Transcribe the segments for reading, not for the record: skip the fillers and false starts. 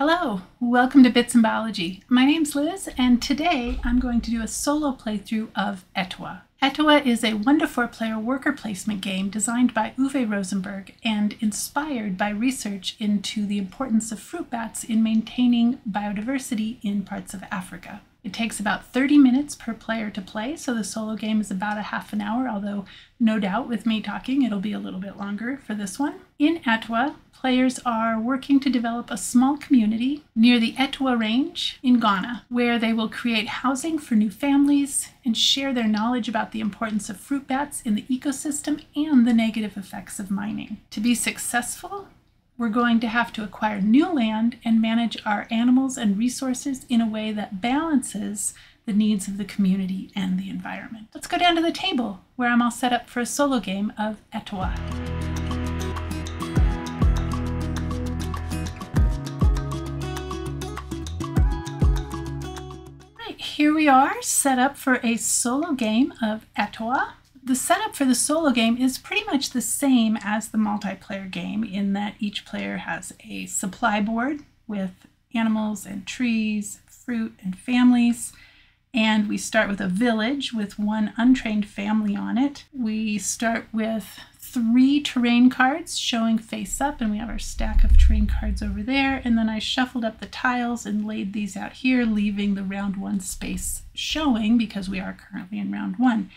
Hello, welcome to Bits and Biology. My name's Liz, and today I'm going to do a solo playthrough of Atiwa. Atiwa is a 1-to-4 player worker placement game designed by Uwe Rosenberg and inspired by research into the importance of fruit bats in maintaining biodiversity in parts of Africa. It takes about 30 minutes per player to play, so the solo game is about a half an hour, although no doubt with me talking it'll be a little bit longer for this one. In Atiwa, players are working to develop a small community near the Atiwa Range in Ghana, where they will create housing for new families and share their knowledge about the importance of fruit bats in the ecosystem and the negative effects of mining. To be successful, we're going to have to acquire new land and manage our animals and resources in a way that balances the needs of the community and the environment. Let's go down to the table where I'm all set up for a solo game of Atiwa. Right, here we are set up for a solo game of Atiwa. The setup for the solo game is pretty much the same as the multiplayer game in that each player has a supply board with animals and trees, fruit and families, and we start with a village with one untrained family on it. We start with 3 terrain cards showing face up, and we have our stack of terrain cards over there, and then I shuffled up the tiles and laid these out here, leaving the round 1 space showing because we are currently in round 1.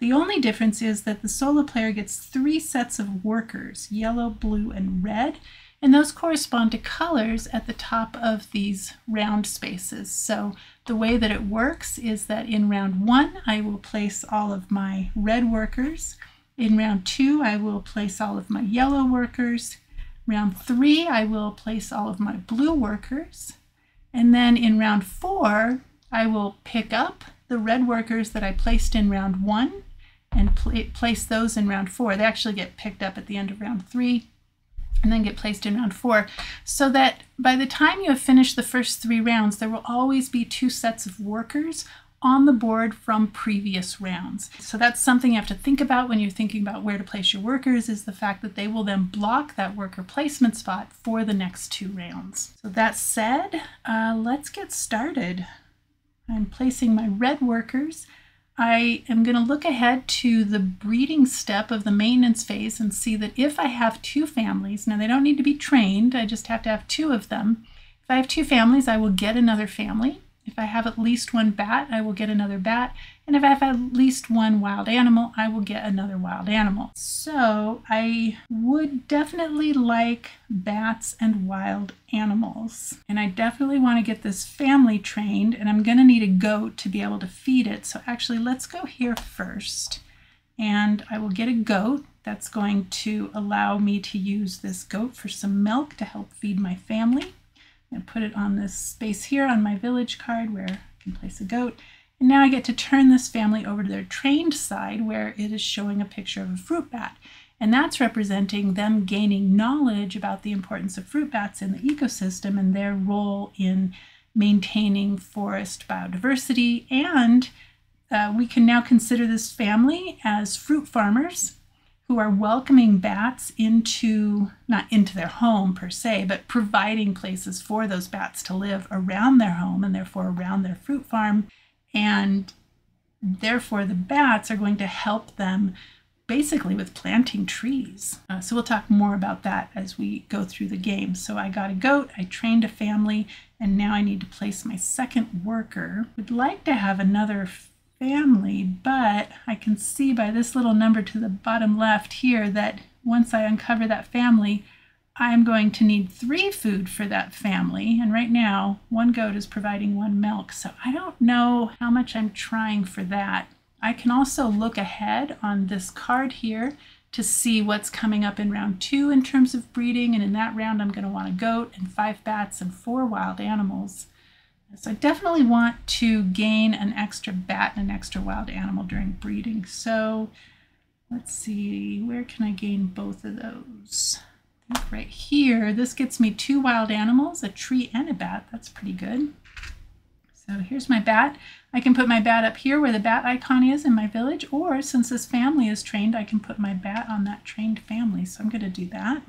The only difference is that the solo player gets 3 sets of workers, yellow, blue, and red, and those correspond to colors at the top of these round spaces. So the way that it works is that in round 1, I will place all of my red workers. In round 2, I will place all of my yellow workers. Round 3, I will place all of my blue workers. And then in round 4, I will pick up the red workers that I placed in round 1 and place those in round 4. They actually get picked up at the end of round 3 and then get placed in round 4, so that by the time you have finished the first 3 rounds, there will always be 2 sets of workers on the board from previous rounds. So that's something you have to think about when you're thinking about where to place your workers, is the fact that they will then block that worker placement spot for the next 2 rounds. So that said, let's get started. I'm placing my red workers. I am going to look ahead to the breeding step of the maintenance phase and see that if I have 2 families, now they don't need to be trained, I just have to have 2 of them. If I have 2 families, I will get another family. If I have at least 1 bat, I will get another bat. And if I have at least 1 wild animal, I will get another wild animal. So I would definitely like bats and wild animals. And I definitely want to get this family trained, and I'm going to need a goat to be able to feed it. So actually, let's go here first. And I will get a goat. That's going to allow me to use this goat for some milk to help feed my family. I'm going to put it on this space here on my village card where I can place a goat. And now I get to turn this family over to their trained side where it is showing a picture of a fruit bat. And that's representing them gaining knowledge about the importance of fruit bats in the ecosystem and their role in maintaining forest biodiversity. And we can now consider this family as fruit farmers who are welcoming bats into, not into their home per se, but providing places for those bats to live around their home and therefore around their fruit farm. And therefore the bats are going to help them basically with planting trees. So we'll talk more about that as we go through the game. So I got a goat, I trained a family, and now I need to place my second worker. Would like to have another family, but I can see by this little number to the bottom left here that once I uncover that family, I'm going to need 3 food for that family. And right now, 1 goat is providing 1 milk. So I don't know how much I'm trying for that. I can also look ahead on this card here to see what's coming up in round 2 in terms of breeding. And in that round, I'm going to want a goat and 5 bats and 4 wild animals. So I definitely want to gain an extra bat and an extra wild animal during breeding. So let's see, where can I gain both of those? I think right here, this gets me 2 wild animals, a tree and a bat. That's pretty good. So here's my bat. I can put my bat up here where the bat icon is in my village, or since this family is trained, I can put my bat on that trained family. So I'm going to do that.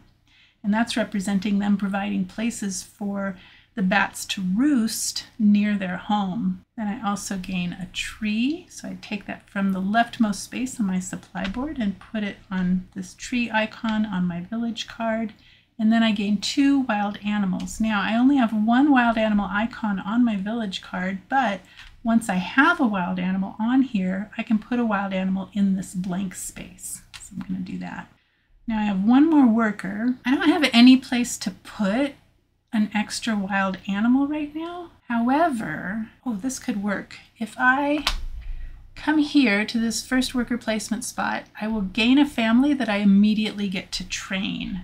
And that's representing them providing places for the bats to roost near their home. Then I also gain a tree. So I take that from the leftmost space on my supply board and put it on this tree icon on my village card. And then I gain 2 wild animals. Now I only have 1 wild animal icon on my village card, but once I have a wild animal on here, I can put a wild animal in this blank space. So I'm going to do that. Now I have 1 more worker. I don't have any place to put an extra wild animal right now. However, oh, this could work. If I come here to this first worker placement spot, I will gain a family that I immediately get to train.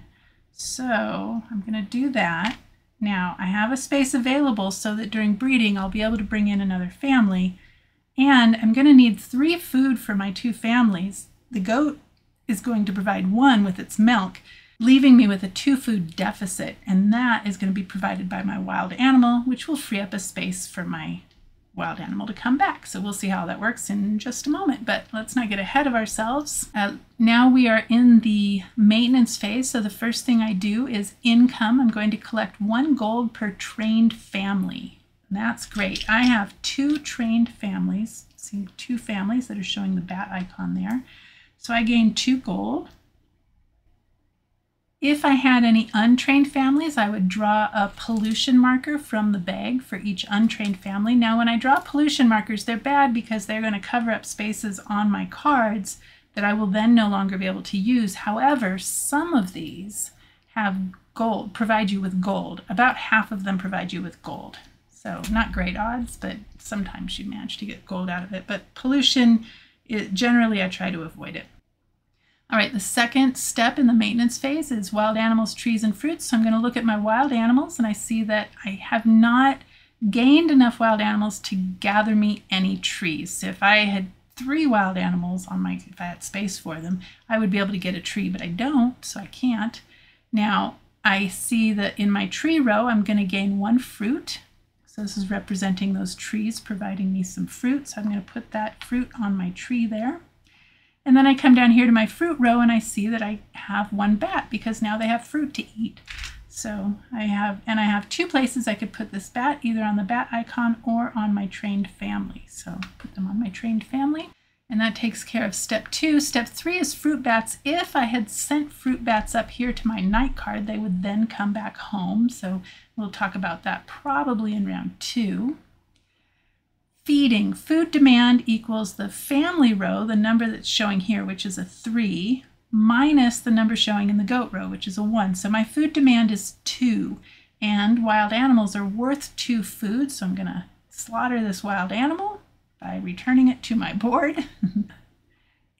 So I'm going to do that. Now I have a space available so that during breeding I'll be able to bring in another family, and I'm going to need 3 food for my 2 families. The goat is going to provide 1 with its milk, leaving me with a 2 food deficit, and that is going to be provided by my wild animal, which will free up a space for my wild animal to come back. So we'll see how that works in just a moment, but let's not get ahead of ourselves. Now we are in the maintenance phase, so the first thing I do is income. I'm going to collect 1 gold per trained family. And that's great. I have 2 trained families. See 2 families that are showing the bat icon there. So I gain 2 gold. If I had any untrained families, I would draw a pollution marker from the bag for each untrained family. Now, when I draw pollution markers, they're bad because they're going to cover up spaces on my cards that I will then no longer be able to use. However, some of these have gold, provide you with gold. About half of them provide you with gold. So not great odds, but sometimes you manage to get gold out of it. But pollution, generally I try to avoid it. All right, the second step in the maintenance phase is wild animals, trees, and fruits. So I'm going to look at my wild animals, and I see that I have not gained enough wild animals to gather me any trees. So if I had 3 wild animals on my, if I had space for them, I would be able to get a tree, but I don't, so I can't. Now I see that in my tree row, I'm going to gain 1 fruit. So this is representing those trees, providing me some fruit. So I'm going to put that fruit on my tree there. And then I come down here to my fruit row and I see that I have 1 bat because now they have fruit to eat. So I have 2 places I could put this bat, either on the bat icon or on my trained family. So put them on my trained family. And that takes care of step 2. Step 3 is fruit bats. If I had sent fruit bats up here to my night card, they would then come back home. So we'll talk about that probably in round 2. Feeding. Food demand equals the family row, the number that's showing here, which is a 3, minus the number showing in the goat row, which is a 1. So my food demand is 2, and wild animals are worth 2 food. So I'm going to slaughter this wild animal by returning it to my board.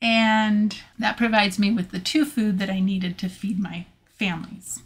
And that provides me with the 2 food that I needed to feed my families.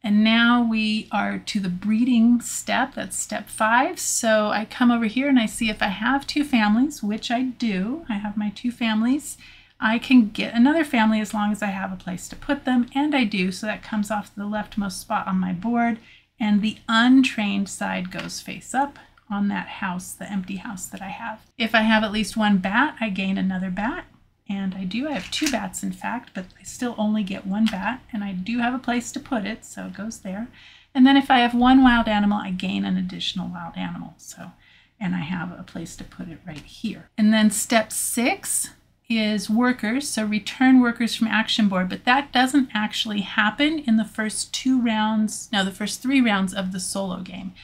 And now we are to the breeding step. That's step 5. So I come over here and I see if I have 2 families, which I do. I have my 2 families. I can get another family as long as I have a place to put them, and I do. So that comes off the leftmost spot on my board, and the untrained side goes face up on that house, the empty house that I have. If I have at least 1 bat, I gain another bat. And I do. I have 2 bats, in fact, but I still only get 1 bat, and I do have a place to put it, so it goes there. And then if I have 1 wild animal, I gain an additional wild animal. So, and I have a place to put it right here. And then step 6 is workers. So return workers from action board, but that doesn't actually happen in the first 2 rounds, no, the first 3 rounds of the solo game.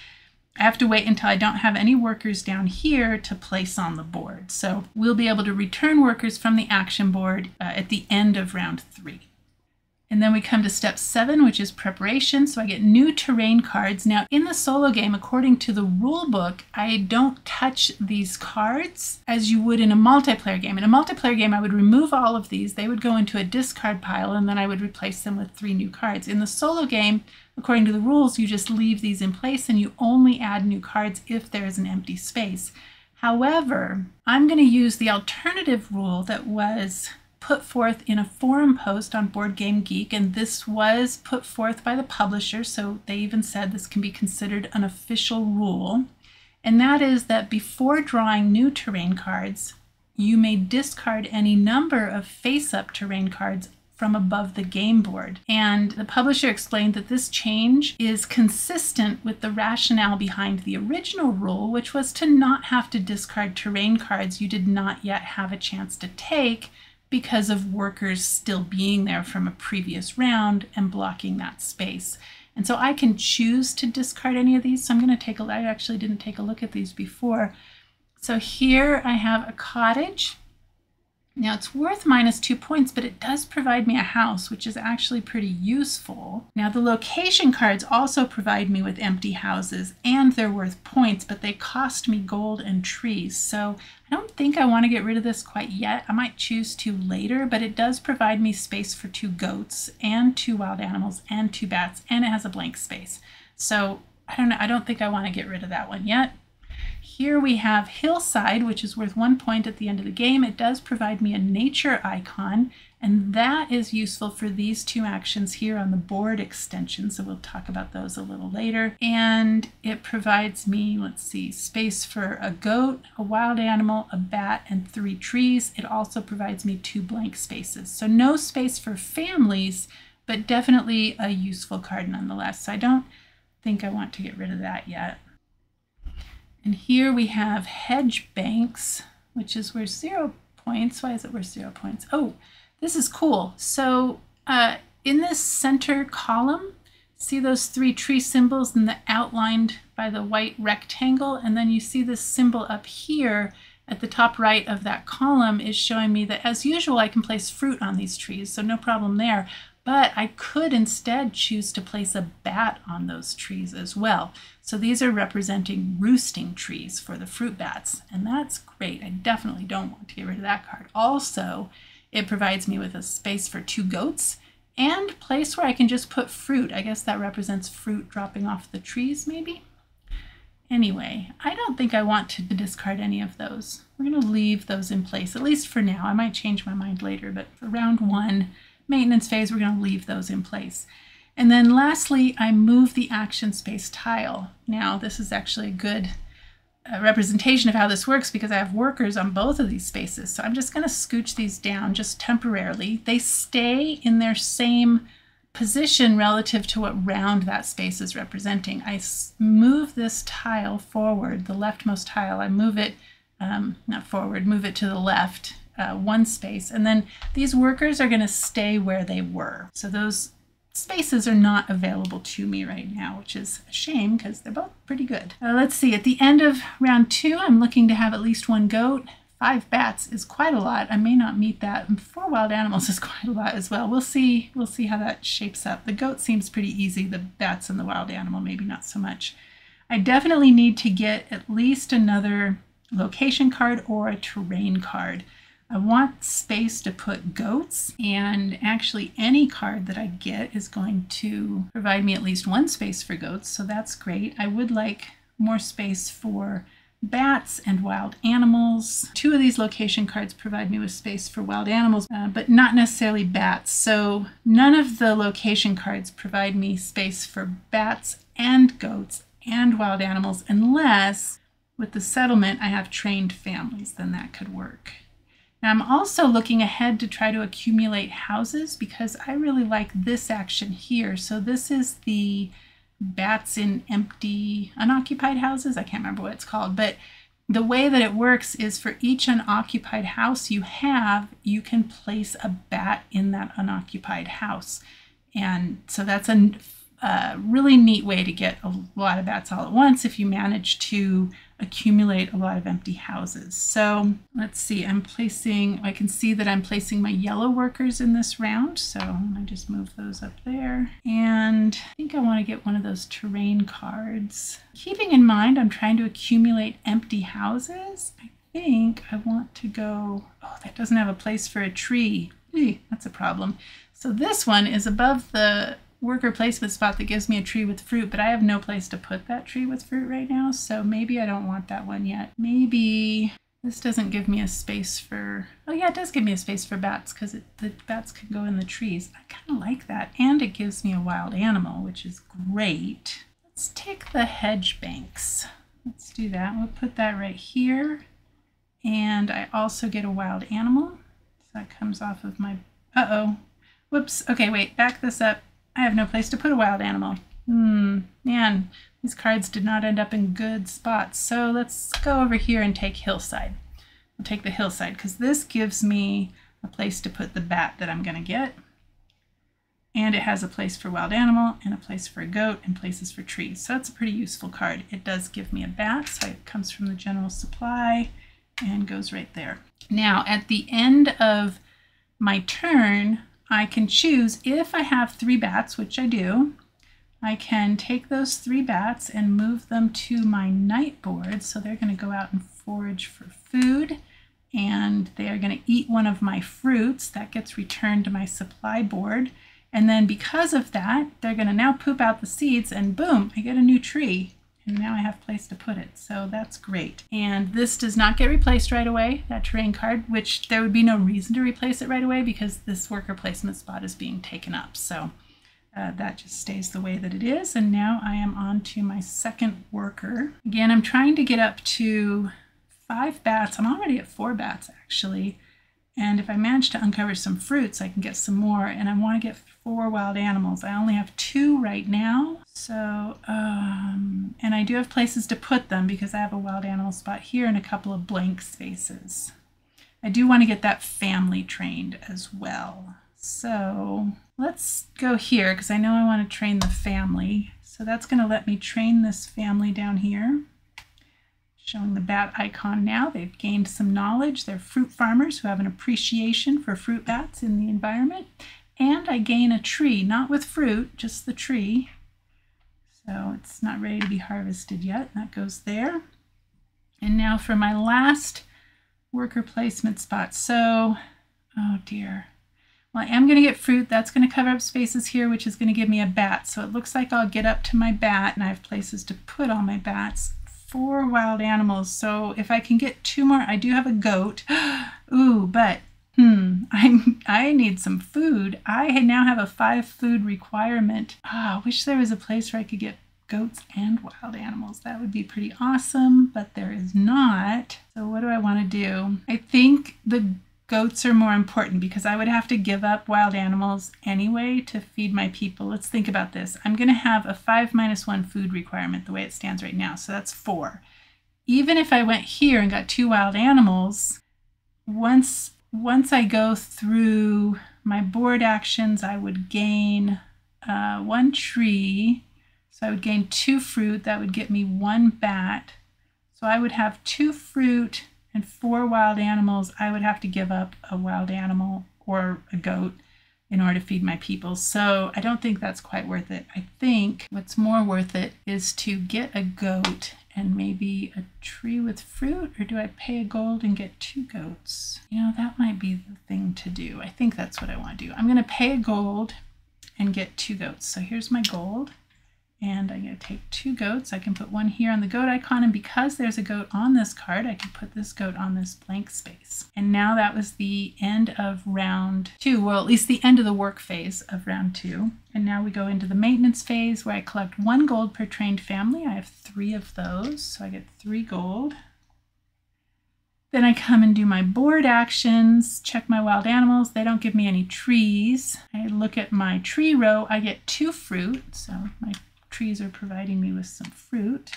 I have to wait until I don't have any workers down here to place on the board. So we'll be able to return workers from the action board at the end of round 3. And then we come to step 7, which is preparation. So I get new terrain cards. Now in the solo game, according to the rule book, I don't touch these cards as you would in a multiplayer game. In a multiplayer game, I would remove all of these. They would go into a discard pile, and then I would replace them with 3 new cards. In the solo game, according to the rules, you just leave these in place and you only add new cards if there is an empty space. However, I'm going to use the alternative rule that was put forth in a forum post on Board Game Geek, and this was put forth by the publisher, so they even said this can be considered an official rule, and that is that before drawing new terrain cards, you may discard any number of face-up terrain cards from above the game board. And the publisher explained that this change is consistent with the rationale behind the original rule, which was to not have to discard terrain cards you did not yet have a chance to take because of workers still being there from a previous round and blocking that space. And so I can choose to discard any of these. So I'm going to take a look. I actually didn't take a look at these before. So here I have a cottage. Now it's worth -2 points, but it does provide me a house, which is actually pretty useful. Now the location cards also provide me with empty houses, and they're worth points, but they cost me gold and trees. So I don't think I want to get rid of this quite yet. I might choose to later, but it does provide me space for 2 goats and 2 wild animals and 2 bats, and it has a blank space. So I don't know. I don't think I want to get rid of that one yet. Here we have Hillside, which is worth 1 point at the end of the game. It does provide me a nature icon, and that is useful for these 2 actions here on the board extension. So we'll talk about those a little later. And it provides me, let's see, space for a goat, a wild animal, a bat, and 3 trees. It also provides me 2 blank spaces. So no space for families, but definitely a useful card nonetheless. So I don't think I want to get rid of that yet. And here we have Hedge Banks, which is worth 0 points. Why is it worth 0 points? Oh, this is cool. So in this center column, see those 3 tree symbols and the outlined by the white rectangle? And then you see this symbol up here at the top right of that column is showing me that, as usual, I can place fruit on these trees, so no problem there. But I could instead choose to place a bat on those trees as well. So these are representing roosting trees for the fruit bats, and that's great. I definitely don't want to get rid of that card. Also, it provides me with a space for 2 goats and a place where I can just put fruit. I guess that represents fruit dropping off the trees, maybe? Anyway, I don't think I want to discard any of those. We're going to leave those in place, at least for now. I might change my mind later, but for round 1, maintenance phase, we're going to leave those in place. And then lastly, I move the action space tile. Now, this is actually a good representation of how this works because I have workers on both of these spaces. So I'm just going to scooch these down just temporarily. They stay in their same position relative to what round that space is representing. I move this tile forward, the leftmost tile. I move it, not forward, move it to the left. 1 space, and then these workers are going to stay where they were. So those spaces are not available to me right now, which is a shame because they're both pretty good. Let's see, at the end of round 2, I'm looking to have at least 1 goat. 5 bats is quite a lot. I may not meet that. And 4 wild animals is quite a lot as well. We'll see how that shapes up. The goat seems pretty easy. The bats and the wild animal, maybe not so much. I definitely need to get at least another location card or a terrain card. I want space to put goats, and actually any card that I get is going to provide me at least 1 space for goats, so that's great. I would like more space for bats and wild animals. 2 of these location cards provide me with space for wild animals, but not necessarily bats. So none of the location cards provide me space for bats and goats and wild animals, unless with the settlement I have trained families, then that could work. Now I'm also looking ahead to try to accumulate houses because I really like this action here. So this is the bats in empty, unoccupied houses. I can't remember what it's called, but the way that it works is for each unoccupied house you have, you can place a bat in that unoccupied house. And so that's a really neat way to get a lot of bats all at once if you manage to accumulate a lot of empty houses. So let's see, I can see that I'm placing my yellow workers in this round. So I'm going to just move those up there. And I think I want to get one of those terrain cards. Keeping in mind I'm trying to accumulate empty houses, I think I want to go, oh, that doesn't have a place for a tree. That's a problem. So this one is above the worker placement spot that gives me a tree with fruit, but I have no place to put that tree with fruit right now, so maybe I don't want that one yet. Maybe this doesn't give me a space for, oh yeah, it does give me a space for bats because the bats can go in the trees. I kind of like that, and it gives me a wild animal, which is great. Let's take the hedge banks. Let's do that. We'll put that right here, and I also get a wild animal, so that comes off of my, Whoops. Okay, wait, back this up. I have no place to put a wild animal. Man, these cards did not end up in good spots. So let's go over here and take hillside. We'll take the hillside because this gives me a place to put the bat that I'm going to get. And it has a place for wild animal and a place for a goat and places for trees. So that's a pretty useful card. It does give me a bat, so it comes from the general supply and goes right there. Now at the end of my turn, I can choose, if I have 3 bats, which I do, I can take those 3 bats and move them to my night board. So they're going to go out and forage for food, and they are going to eat one of my fruits. That gets returned to my supply board. And then because of that, they're going to now poop out the seeds, and boom, I get a new tree. And now I have a place to put it. So that's great. And this does not get replaced right away, that terrain card, which there would be no reason to replace it right away because this worker placement spot is being taken up. So that just stays the way that it is. And now I am on to my second worker. Again, I'm trying to get up to 5 bats. I'm already at 4 bats, actually. And if I manage to uncover some fruits, I can get some more. And I want to get 4 wild animals. I only have 2 right now. So, and I do have places to put them because I have a wild animal spot here and a couple of blank spaces. I do want to get that family trained as well. So let's go here because I know I want to train the family. So that's going to let me train this family down here. Showing the bat icon now. They've gained some knowledge. They're fruit farmers who have an appreciation for fruit bats in the environment. And I gain a tree, not with fruit, just the tree. So it's not ready to be harvested yet. That goes there. And now for my last worker placement spot. So, oh dear. Well, I am going to get fruit. That's going to cover up spaces here, which is going to give me a bat. So it looks like I'll get up to my bat, and I have places to put all my bats. 4 wild animals. So if I can get 2 more, I do have a goat. Ooh, but I need some food. I now have a 5 food requirement. I wish there was a place where I could get goats and wild animals. That would be pretty awesome, but there is not. So what do I want to do? I think the goats are more important because I would have to give up wild animals anyway to feed my people. Let's think about this. I'm going to have a 5-1 food requirement the way it stands right now. So that's 4. Even if I went here and got 2 wild animals, once I go through my board actions, I would gain 1 tree. So I would gain 2 fruit. That would get me 1 bat. So I would have 2 fruit and 4 wild animals. I would have to give up a wild animal or a goat in order to feed my people. So I don't think that's quite worth it. I think what's more worth it is to get a goat and maybe a tree with fruit, or do I pay a gold and get 2 goats? You know, that might be the thing to do. I think that's what I want to do. I'm going to pay a gold and get 2 goats. So here's my gold. And I'm going to take 2 goats. I can put 1 here on the goat icon, and because there's a goat on this card, I can put this goat on this blank space. And now that was the end of round 2, well, at least the end of the work phase of round 2. And now we go into the maintenance phase where I collect 1 gold per trained family. I have 3 of those, so I get 3 gold. Then I come and do my board actions, check my wild animals. They don't give me any trees. I look at my tree row. I get 2 fruit, so my trees are providing me with some fruit.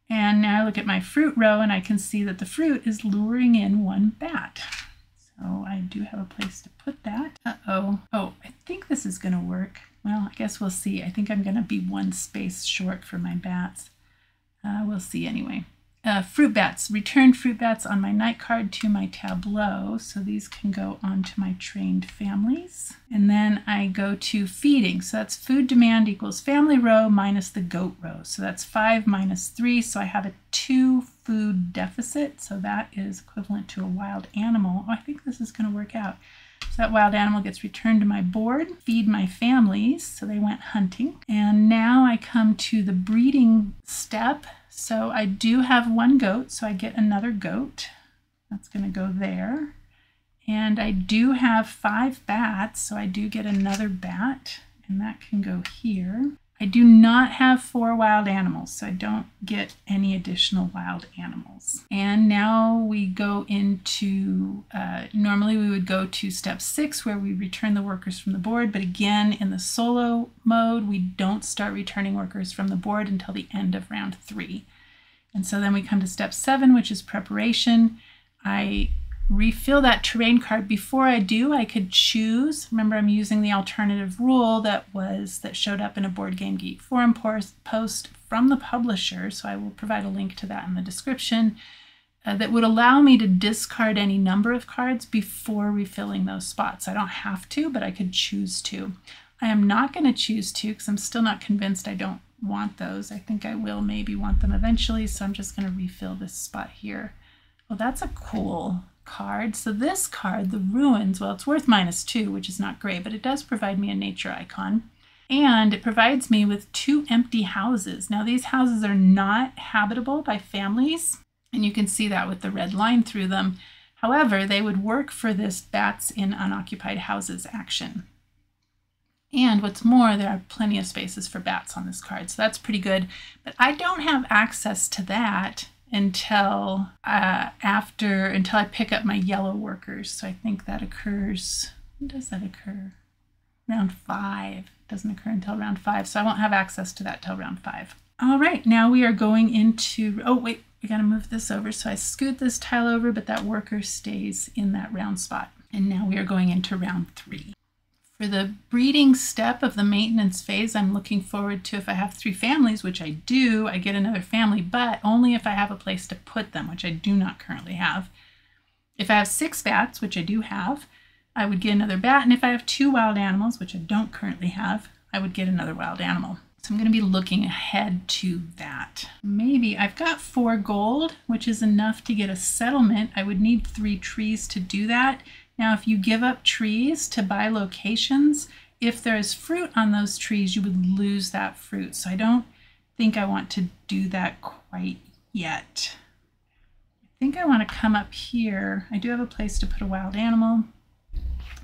And now I look at my fruit row and I can see that the fruit is luring in 1 bat. So I do have a place to put that. Oh, I think this is going to work. Well, I guess we'll see. I think I'm going to be 1 space short for my bats. We'll see anyway. Fruit bats. Returned fruit bats on my night card to my tableau. So these can go onto my trained families. And then I go to feeding. So that's food demand equals family row minus the goat row. So that's 5 minus 3. So I have a 2 food deficit. So that is equivalent to a wild animal. Oh, I think this is going to work out. So that wild animal gets returned to my board, feed my families. So they went hunting. And now I come to the breeding step. So I do have 1 goat, so I get another goat. That's going to go there. And I do have 5 bats, so I do get another bat, and that can go here. I do not have 4 wild animals, so I don't get any additional wild animals. And now we go into, normally we would go to step 6 where we return the workers from the board, but again, in the solo mode, we don't start returning workers from the board until the end of round 3. And so then we come to step 7, which is preparation. I refill that terrain card. Before I do, I could choose. Remember, I'm using the alternative rule that showed up in a Board Game Geek forum post from the publisher, so I will provide a link to that in the description, that would allow me to discard any number of cards before refilling those spots. I don't have to, but I could choose to. I am not going to choose to because I'm still not convinced I don't want those. I think I will maybe want them eventually, so I'm just going to refill this spot here. Well, that's a cool card. So this card, the Ruins, well, it's worth -2, which is not great, but it does provide me a nature icon. And it provides me with 2 empty houses. Now, these houses are not habitable by families, and you can see that with the red line through them. However, they would work for this bats in unoccupied houses action. And what's more, there are plenty of spaces for bats on this card, so that's pretty good. But I don't have access to that until until I pick up my yellow workers. So I think that occurs, when does that occur? Round 5. It doesn't occur until round 5, so I won't have access to that till round 5. All right, now we are going into, oh wait, we gotta move this over. So I scoot this tile over, but that worker stays in that round spot. And now we are going into round 3. For the breeding step of the maintenance phase, I'm looking forward to, if I have 3 families, which I do, I get another family, but only if I have a place to put them, which I do not currently have. If I have 6 bats, which I do have, I would get another bat. And if I have 2 wild animals, which I don't currently have, I would get another wild animal. So I'm going to be looking ahead to that. Maybe I've got 4 gold, which is enough to get a settlement. I would need 3 trees to do that. Now, if you give up trees to buy locations, if there is fruit on those trees, you would lose that fruit. So I don't think I want to do that quite yet. I think I want to come up here. I do have a place to put a wild animal.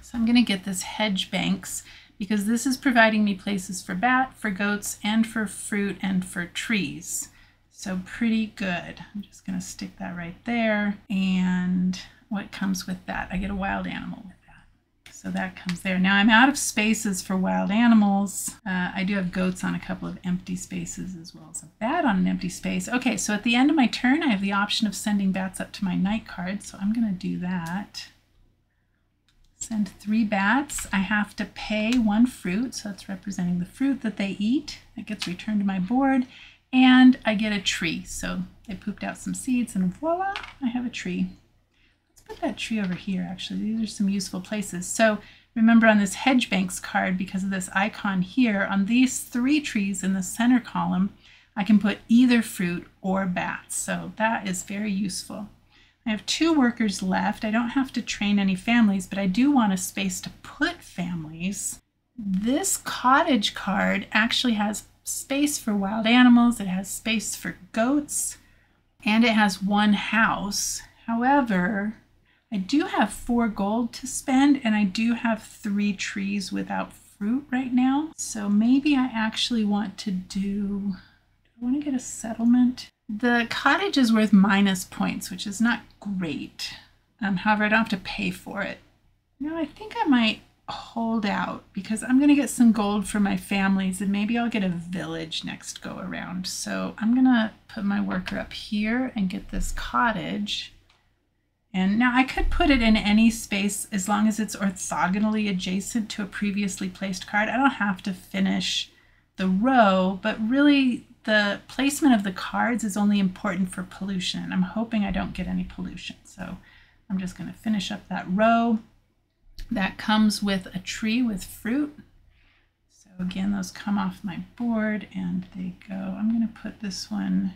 So I'm going to get this hedge banks because this is providing me places for bat, for goats, and for fruit and for trees. So pretty good. I'm just going to stick that right there. And what comes with that? I get a wild animal with that. So that comes there. Now I'm out of spaces for wild animals. I do have goats on a couple of empty spaces as well as a bat on an empty space. Okay, so at the end of my turn, I have the option of sending bats up to my night card. So I'm going to do that. Send 3 bats. I have to pay 1 fruit. So that's representing the fruit that they eat. That gets returned to my board. And I get a tree. So they pooped out some seeds and voila, I have a tree. Put that tree over here, actually. These are some useful places. So remember on this hedge banks card, because of this icon here, on these 3 trees in the center column, I can put either fruit or bats. So that is very useful. I have 2 workers left. I don't have to train any families, but I do want a space to put families. This cottage card actually has space for wild animals. It has space for goats, and it has 1 house. However, I do have 4 gold to spend, and I do have 3 trees without fruit right now. So maybe I actually want to do I want to get a settlement. The cottage is worth -points, which is not great. However, I don't have to pay for it. No, I think I might hold out because I'm going to get some gold for my families, and maybe I'll get a village next go around. So I'm going to put my worker up here and get this cottage. And now I could put it in any space as long as it's orthogonally adjacent to a previously placed card. I don't have to finish the row, but really the placement of the cards is only important for pollution. And I'm hoping I don't get any pollution. So I'm just going to finish up that row. That comes with a tree with fruit. So again, those come off my board and they go. I'm going to put this one,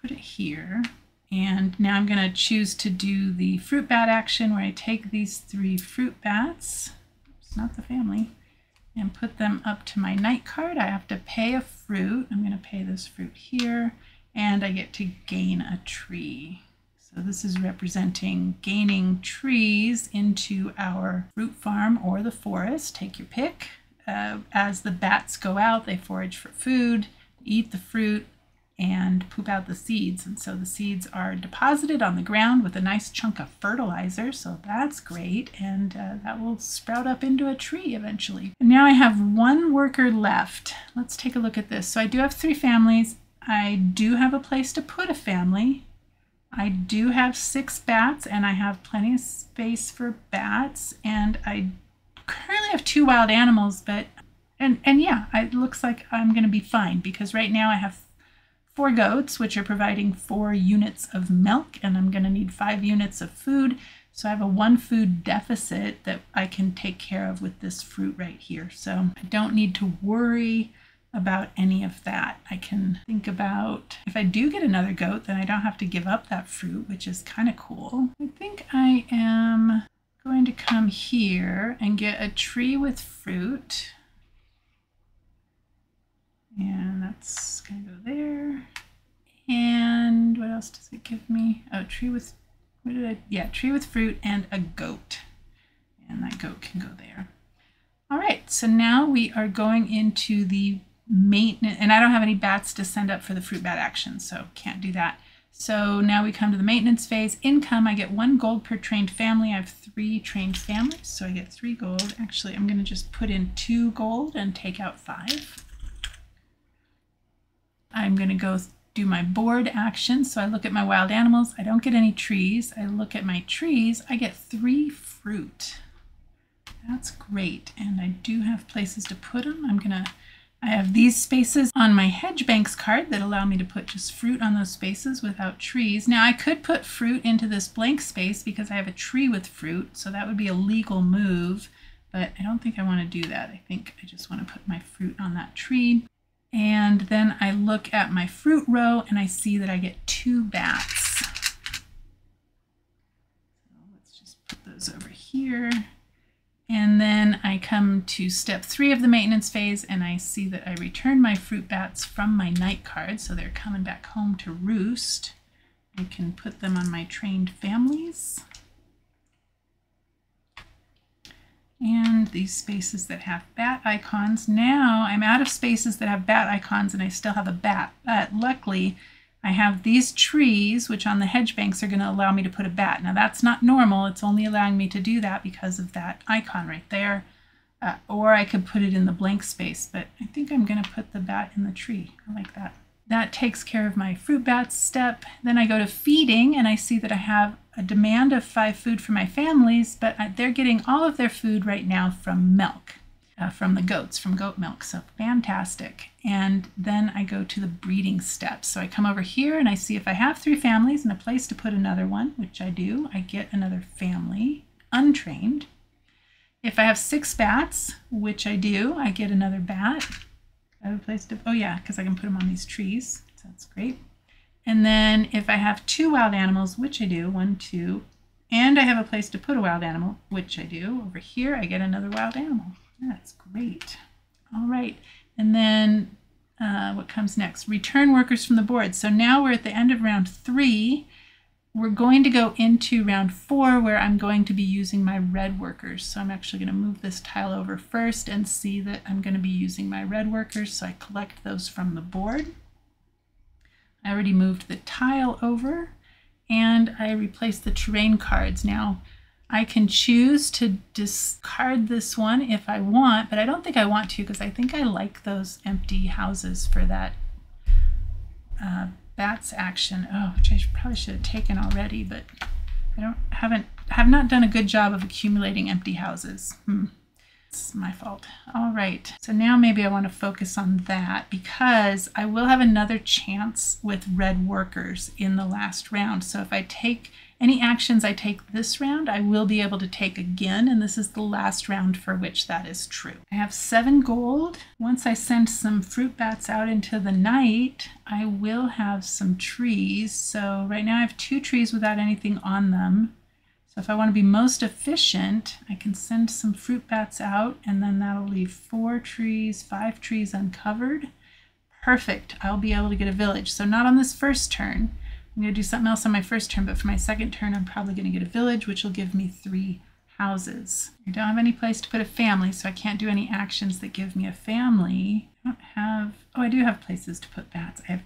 put it here. And now I'm going to choose to do the fruit bat action where I take these 3 fruit bats, it's not the family, and put them up to my night card. I have to pay a fruit. I'm going to pay this fruit here, and I get to gain a tree. So this is representing gaining trees into our fruit farm or the forest. Take your pick. as the bats go out, they forage for food, eat the fruit, and poop out the seeds. And so the seeds are deposited on the ground with a nice chunk of fertilizer, so that's great, and that will sprout up into a tree eventually. And now I have one worker left. Let's take a look at this. So I do have 3 families. I do have a place to put a family. I do have 6 bats, and I have plenty of space for bats, and I currently have 2 wild animals, but and yeah, it looks like I'm going to be fine, because right now I have 4 goats, which are providing 4 units of milk, and I'm going to need 5 units of food. So I have a 1 food deficit that I can take care of with this fruit right here. So I don't need to worry about any of that. I can think about if I do get another goat, then I don't have to give up that fruit, which is kind of cool. I think I am going to come here and get a tree with fruit. And that's going to go there. And what else does it give me? Oh, tree with, what did I, yeah, tree with fruit and a goat. And that goat can go there. All right, so now we are going into the maintenance, and I don't have any bats to send up for the fruit bat action, so can't do that. So now we come to the maintenance phase. Income, I get 1 gold per trained family. I have 3 trained families, so I get 3 gold. Actually, I'm going to just put in 2 gold and take out 5. I'm going to go do my board action. So I look at my wild animals. I don't get any trees. I look at my trees. I get 3 fruit. That's great. And I do have places to put them. I have these spaces on my hedge banks card that allow me to put just fruit on those spaces without trees. Now I could put fruit into this blank space because I have a tree with fruit. So that would be a legal move, but I don't think I want to do that. I think I just want to put my fruit on that tree. And then I look at my fruit row and I see that I get 2 bats. So let's just put those over here. And then I come to step 3 of the maintenance phase and I see that I return my fruit bats from my night card. So they're coming back home to roost. I can put them on my trained families. And these spaces that have bat icons. Now I'm out of spaces that have bat icons and I still have a bat. But luckily I have these trees, which on the hedge banks are going to allow me to put a bat. Now that's not normal. It's only allowing me to do that because of that icon right there. Or I could put it in the blank space, but I think I'm going to put the bat in the tree. I like that. That takes care of my fruit bats step. Then I go to feeding and I see that I have a demand of 5 food for my families, but they're getting all of their food right now from milk, from the goats, from goat milk. So fantastic. And then I go to the breeding steps. So I come over here and I see if I have 3 families and a place to put another one, which I do, I get another family, untrained. If I have 6 bats, which I do, I get another bat. I have a place to, oh yeah, because I can put them on these trees. So that's great. And then if I have 2 wild animals, which I do, 1, 2, and I have a place to put a wild animal, which I do, over here I get another wild animal. That's great. All right. And then what comes next? Return workers from the board. So now we're at the end of round 3. We're going to go into round 4 where I'm going to be using my red workers. So I'm actually going to move this tile over first and see that I'm going to be using my red workers. So I collect those from the board. I already moved the tile over and I replaced the terrain cards. Now I can choose to discard this one if I want, but I don't think I want to because I think I like those empty houses for that bats action. Oh, which I probably should have taken already, but I have not done a good job of accumulating empty houses. It's my fault. All right, so now maybe I want to focus on that because I will have another chance with red workers in the last round. So if I take any actions I take this round, I will be able to take again, and this is the last round for which that is true. I have 7 gold. Once I send some fruit bats out into the night, I will have some trees. So right now I have 2 trees without anything on them. So if I want to be most efficient, I can send some fruit bats out, and then that'll leave 4 trees, 5 trees uncovered. Perfect. I'll be able to get a village. So not on this first turn. I'm going to do something else on my first turn, but for my second turn, I'm probably going to get a village, which will give me 3 houses. I don't have any place to put a family, so I can't do any actions that give me a family. I don't have, oh, I do have places to put bats. I have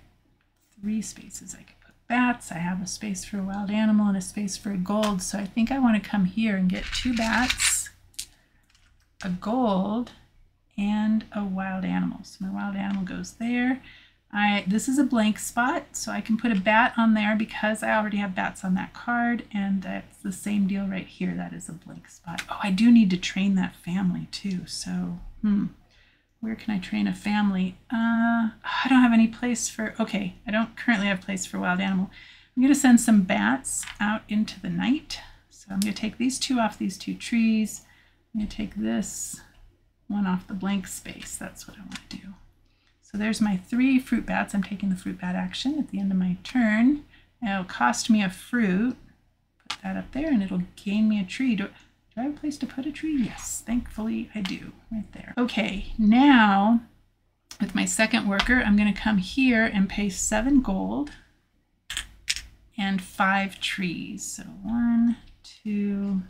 3 spaces I could put bats. I have a space for a wild animal and a space for a gold, so I think I want to come here and get 2 bats, a gold, and a wild animal. So my wild animal goes there. This is a blank spot, so I can put a bat on there because I already have bats on that card, and that's the same deal right here. That is a blank spot. Oh, I do need to train that family too, so where can I train a family? I don't have any place for, okay, I don't currently have place for wild animal. I'm going to send some bats out into the night. So I'm going to take these 2 off these 2 trees. I'm going to take this one off the blank space. That's what I want to do. So there's my 3 fruit bats. I'm taking the fruit bat action at the end of my turn. It'll cost me a fruit. Put that up there and it'll gain me a tree. Do I have a place to put a tree? Yes, thankfully I do, right there. Okay, now with my second worker, I'm going to come here and pay 7 gold and 5 trees. So 1, 2,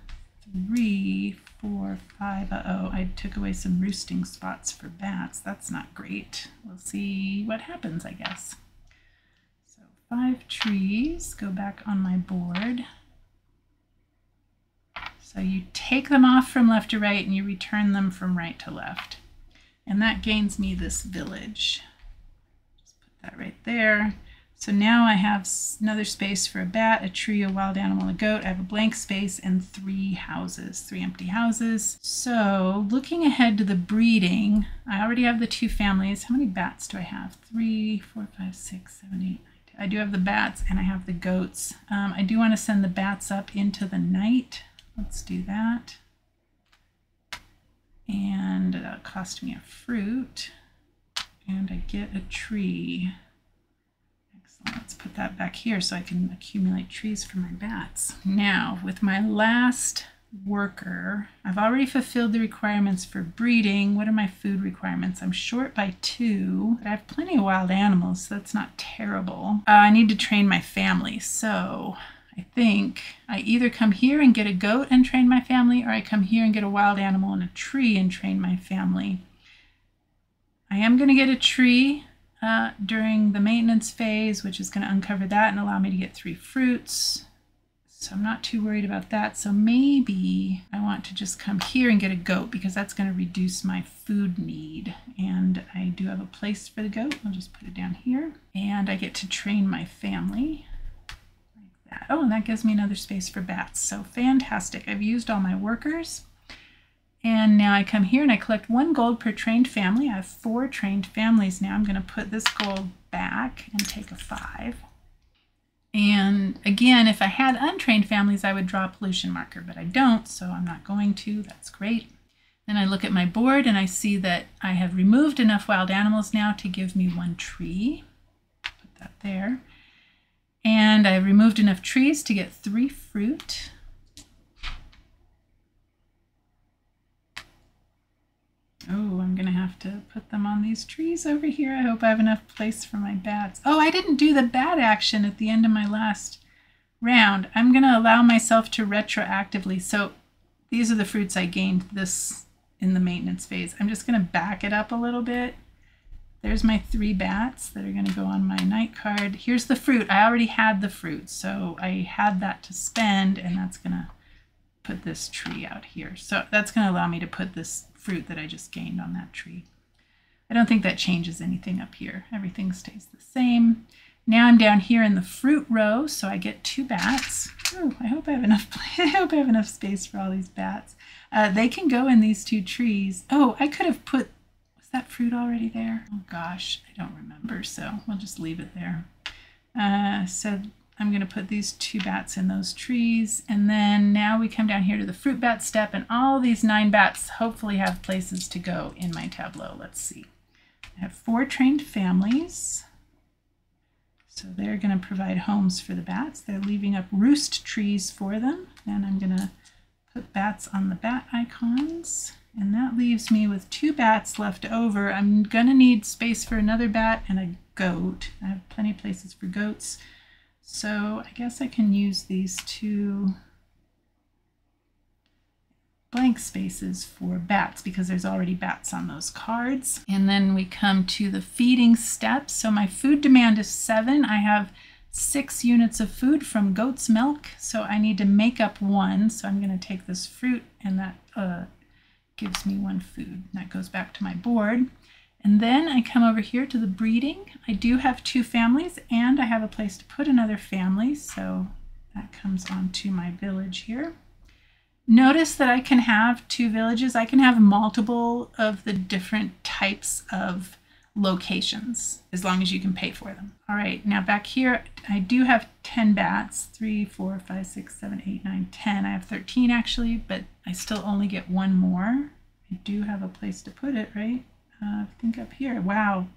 3, 4, 5. Uh-oh, I took away some roosting spots for bats. That's not great. We'll see what happens, I guess. So 5 trees go back on my board. So you take them off from left to right and you return them from right to left. And that gains me this village. Just put that right there. So now I have another space for a bat, a tree, a wild animal, a goat. I have a blank space and 3 houses, 3 empty houses. So looking ahead to the breeding, I already have the 2 families. How many bats do I have? 3, 4, 5, 6, 7, 8, 9, 10. I do have the bats and I have the goats. I do want to send the bats up into the night. Let's do that. And that'll cost me a fruit. And I get a tree. Let's put that back here so I can accumulate trees for my bats. Now, with my last worker, I've already fulfilled the requirements for breeding. What are my food requirements? I'm short by 2, but I have plenty of wild animals, so that's not terrible. I need to train my family, so I think I either come here and get a goat and train my family, or I come here and get a wild animal and a tree and train my family. I am going to get a tree during the maintenance phase, which is going to uncover that and allow me to get 3 fruits. So I'm not too worried about that. So maybe I want to just come here and get a goat because that's going to reduce my food need. And I do have a place for the goat. I'll just put it down here. And I get to train my family like that. Oh, and that gives me another space for bats. So fantastic. I've used all my workers. And now I come here and I collect 1 gold per trained family. I have 4 trained families now. I'm going to put this gold back and take a 5. And again, if I had untrained families, I would draw a pollution marker, but I don't, so I'm not going to. That's great. Then I look at my board and I see that I have removed enough wild animals now to give me 1 tree. Put that there. And I've removed enough trees to get 3 fruit. Oh, I'm going to have to put them on these trees over here. I hope I have enough place for my bats. Oh, I didn't do the bat action at the end of my last round. I'm going to allow myself to retroactively. So these are the fruits I gained this in the maintenance phase. I'm just going to back it up a little bit. There's my 3 bats that are going to go on my night card. Here's the fruit. I already had the fruit, so I had that to spend, and that's going to put this tree out here. So that's going to allow me to put this fruit that I just gained on that tree. I don't think that changes anything up here. Everything stays the same. Now I'm down here in the fruit row, so I get 2 bats. Oh, I hope I have enough. I hope I have enough space for all these bats. They can go in these 2 trees. Oh, I could have put. Was that fruit already there? Oh gosh, I don't remember. So we'll just leave it there. So I'm going to put these 2 bats in those trees. And then now we come down here to the fruit bat step, and all these 9 bats hopefully have places to go in my tableau. Let's see. I have 4 trained families. So they're going to provide homes for the bats. They're leaving up roost trees for them. And I'm going to put bats on the bat icons. And that leaves me with 2 bats left over. I'm going to need space for another bat and a goat. I have plenty of places for goats. So I guess I can use these 2 blank spaces for bats because there's already bats on those cards. And then we come to the feeding steps. So my food demand is 7. I have 6 units of food from goat's milk, so I need to make up 1. So I'm going to take this fruit, and that gives me 1 food. That goes back to my board. And then I come over here to the breeding. I do have 2 families, and I have a place to put another family, so that comes onto my village here. Notice that I can have 2 villages. I can have multiple of the different types of locations as long as you can pay for them. All right, now back here I do have 10 bats. 3, 4, 5, 6, 7, 8, 9, 10. I have 13 actually, but I still only get 1 more. I do have a place to put it, right? I think up here. Wow.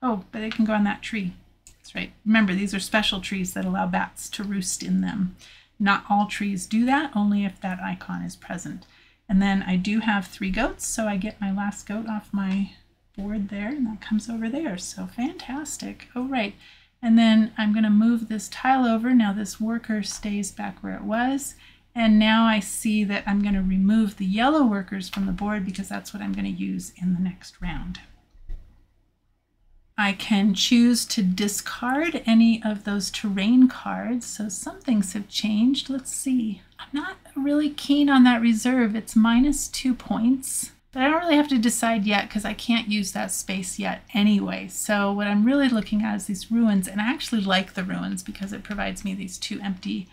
Oh, but they can go on that tree. That's right. Remember, these are special trees that allow bats to roost in them. Not all trees do that, only if that icon is present. And then I do have 3 goats, so I get my last goat off my board there, and that comes over there. So fantastic. Oh, right. And then I'm going to move this tile over. Now this worker stays back where it was. And now I see that I'm going to remove the yellow workers from the board because that's what I'm going to use in the next round. I can choose to discard any of those terrain cards. So some things have changed. Let's see. I'm not really keen on that reserve. It's -2 points. But I don't really have to decide yet because I can't use that space yet anyway. So what I'm really looking at is these ruins, and I actually like the ruins because it provides me these 2 empty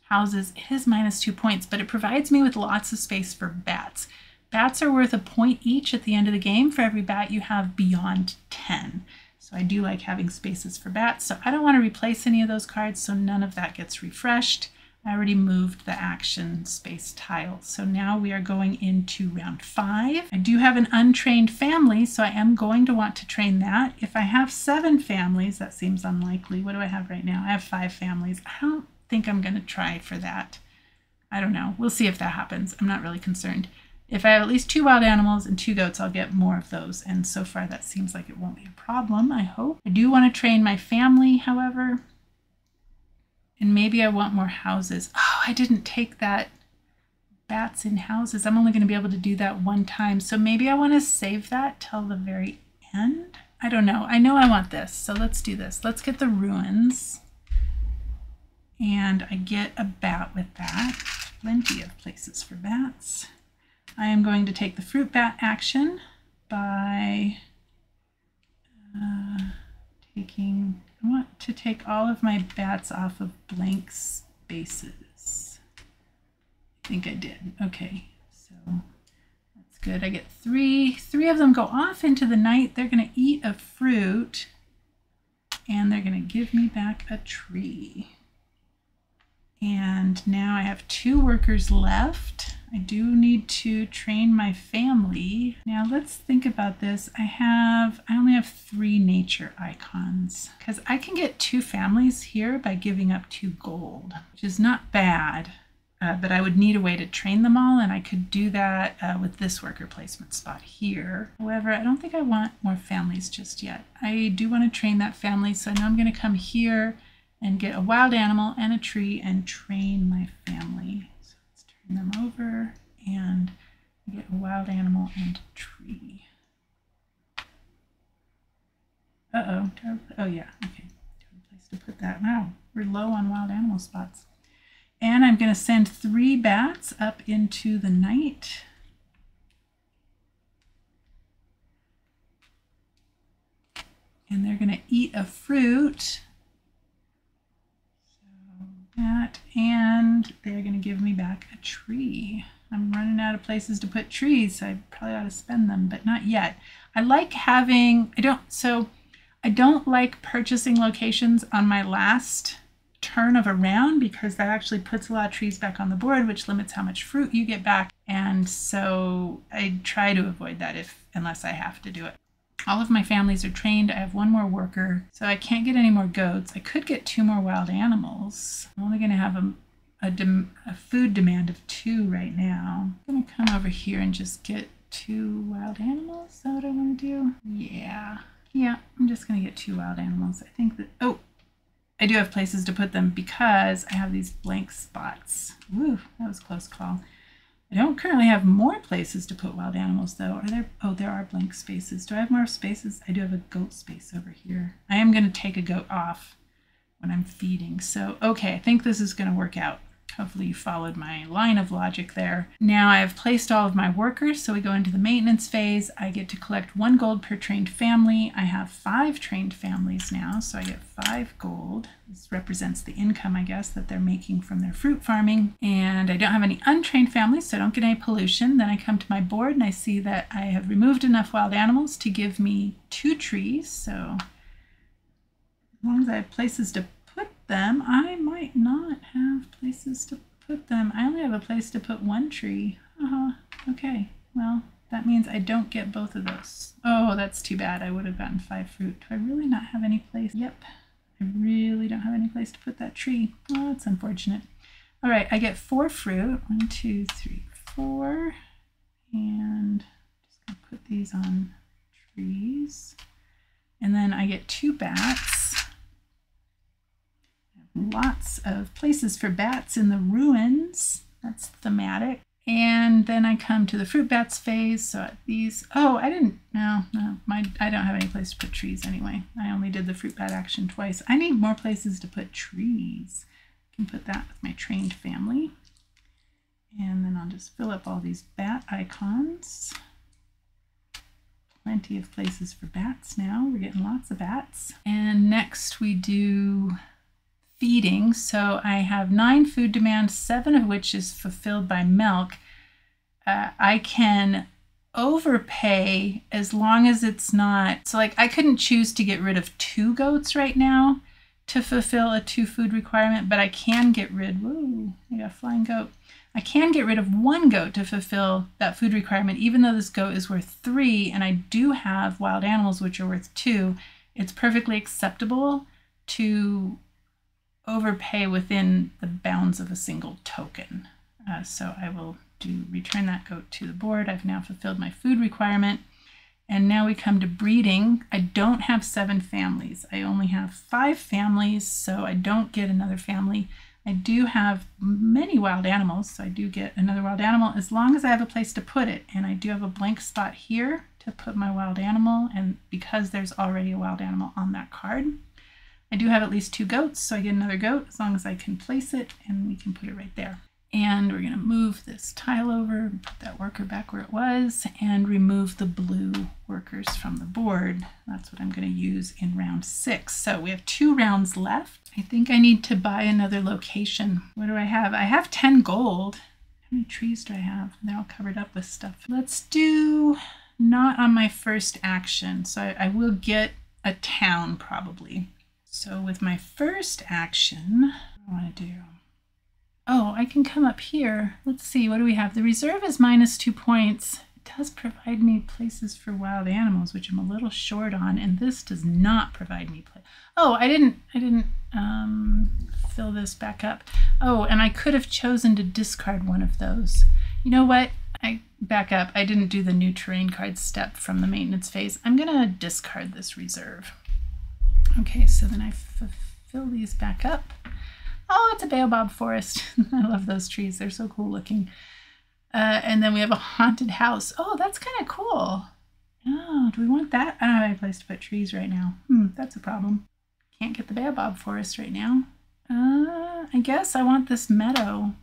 houses. It is -2 points, but it provides me with lots of space for bats. Bats are worth 1 point each at the end of the game for every bat you have beyond 10. So I do like having spaces for bats. So I don't want to replace any of those cards, so none of that gets refreshed. I already moved the action space tile. So now we are going into round 5. I do have an untrained family, so I am going to want to train that. If I have 7 families, that seems unlikely. What do I have right now? I have 5 families. I don't think I'm going to try for that. I don't know. We'll see if that happens. I'm not really concerned. If I have at least 2 wild animals and 2 goats, I'll get more of those. And so far that seems like it won't be a problem, I hope. I do want to train my family, however. And maybe I want more houses. Oh, I didn't take that bats in houses. I'm only going to be able to do that 1 time. So maybe I want to save that till the very end. I don't know. I know I want this. So let's do this. Let's get the ruins. And I get a bat with that. Plenty of places for bats. I am going to take the fruit bat action by I want to take all of my bats off of blank spaces. I think I did. Okay, so that's good. I get 3. 3 of them go off into the night. They're going to eat a fruit, and they're going to give me back a tree. And now I have 2 workers left. I do need to train my family. Now let's think about this. I only have 3 nature icons because I can get 2 families here by giving up 2 gold, which is not bad, but I would need a way to train them all, and I could do that with this worker placement spot here. However, I don't think I want more families just yet. I do want to train that family, so now I'm going to come here and get a wild animal and a tree and train my family. So let's turn them over and get a wild animal and a tree. Uh-oh. Oh, yeah. Okay. Place to put that. Wow. We're low on wild animal spots. And I'm going to send 3 bats up into the night. And they're going to eat a fruit. That, and they're going to give me back a tree. I'm running out of places to put trees, so I probably ought to spend them, but not yet. I like having, I don't like purchasing locations on my last turn of a round because that actually puts a lot of trees back on the board, which limits how much fruit you get back. And so I try to avoid that unless I have to do it. All of my families are trained. I have 1 more worker, so I can't get any more goats. I could get 2 more wild animals. I'm only going to have a food demand of 2 right now. I'm going to come over here and just get 2 wild animals. Is that what I want to do? Yeah, I'm just going to get 2 wild animals. I think that, oh, I do have places to put them because I have these blank spots. Woo, that was a close call. I don't currently have more places to put wild animals though. Are there? Oh, there are blank spaces. Do I have more spaces? I do have a goat space over here. I am going to take a goat off when I'm feeding. So, okay, I think this is going to work out. Hopefully you followed my line of logic there. Now I have placed all of my workers, so we go into the maintenance phase. I get to collect 1 gold per trained family. I have 5 trained families now, so I get 5 gold. This represents the income, I guess, that they're making from their fruit farming. And I don't have any untrained families, so I don't get any pollution. Then I come to my board and I see that I have removed enough wild animals to give me 2 trees. So as long as I have places to put them, I might not have places to put them. I only have a place to put 1 tree. Okay, well, that means I don't get both of those. Oh, that's too bad. I would have gotten 5 fruit. Do I really not have any place? Yep, I really don't have any place to put that tree. Oh, that's unfortunate. All right, I get 4 fruit. 1, 2, 3, 4. And just gonna put these on trees. And then I get 2 bats. Lots of places for bats in the ruins. That's thematic. And then I come to the fruit bats phase. So these, oh, I don't have any place to put trees anyway. I only did the fruit bat action twice. I need more places to put trees. I can put that with my trained family. And then I'll just fill up all these bat icons. Plenty of places for bats now. We're getting lots of bats. And next we do feeding. So I have 9 food demands, 7 of which is fulfilled by milk. I can overpay as long as it's not, so like I couldn't choose to get rid of 2 goats right now to fulfill a 2 food requirement, but I can get rid, whoa, I got a flying goat. I can get rid of 1 goat to fulfill that food requirement, even though this goat is worth 3 and I do have wild animals which are worth 2. It's perfectly acceptable to overpay within the bounds of a single token. So I will return that goat to the board. I've now fulfilled my food requirement. And now we come to breeding. I don't have 7 families. I only have 5 families, so I don't get another family. I do have many wild animals, so I do get another wild animal as long as I have a place to put it. And I do have a blank spot here to put my wild animal, and because there's already a wild animal on that card. I do have at least 2 goats, so I get another goat as long as I can place it, and we can put it right there. And we're going to move this tile over, put that worker back where it was, and remove the blue workers from the board. That's what I'm going to use in round 6. So we have 2 rounds left. I think I need to buy another location. What do I have? I have 10 gold. How many trees do I have? They're all covered up with stuff. Let's do not on my first action. So I will get a town probably. So with my first action, what do I want to do? Oh, I can come up here. Let's see, what do we have? The reserve is -2 points. It does provide me places for wild animals, which I'm a little short on, and this does not provide me place. Oh, I didn't fill this back up. Oh, and I could have chosen to discard one of those. You know what? I back up. I didn't do the new terrain card step from the maintenance phase. I'm gonna discard this reserve. Okay, so then I fill these back up. Oh, it's a baobab forest. I love those trees. They're so cool looking. And then we have a haunted house. Oh, that's kind of cool. Oh, do we want that? I don't have any place to put trees right now. That's a problem. Can't get the baobab forest right now. I guess I want this meadow.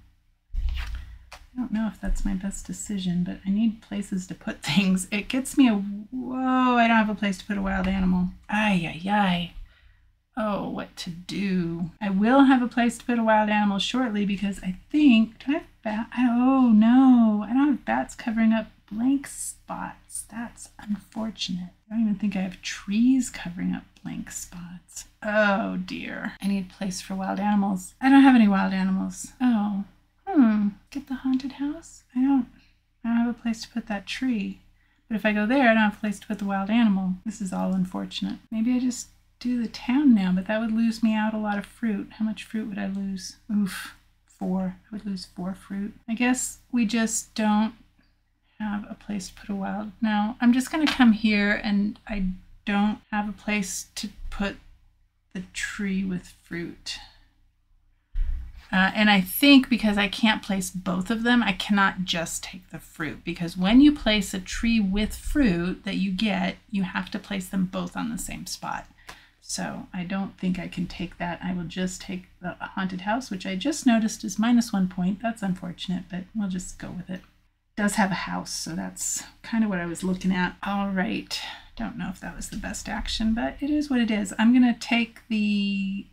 I don't know if that's my best decision, but I need places to put things. It gets me a, whoa, I don't have a place to put a wild animal. Ay, ay, ay. Oh, what to do? I will have a place to put a wild animal shortly because I think, do I have bats? Oh no, I don't have bats covering up blank spots. That's unfortunate. I don't even think I have trees covering up blank spots. Oh dear. I need a place for wild animals. I don't have any wild animals. Oh, get the haunted house? I don't have a place to put that tree. But if I go there, I don't have a place to put the wild animal. This is all unfortunate. Maybe I just do the town now, but that would lose me out a lot of fruit. How much fruit would I lose? Oof, 4. I would lose 4 fruit. I guess we just don't have a place to put a wild. No, I'm just going to come here, and I don't have a place to put the tree with fruit. And I think because I can't place both of them, I cannot just take the fruit, because when you place a tree with fruit that you get, you have to place them both on the same spot. So I don't think I can take that. I will just take the haunted house, which I just noticed is -1 point. That's unfortunate, but we'll just go with it. It does have a house, so that's kind of what I was looking at. All right. Don't know if that was the best action, but it is what it is. I'm going to take the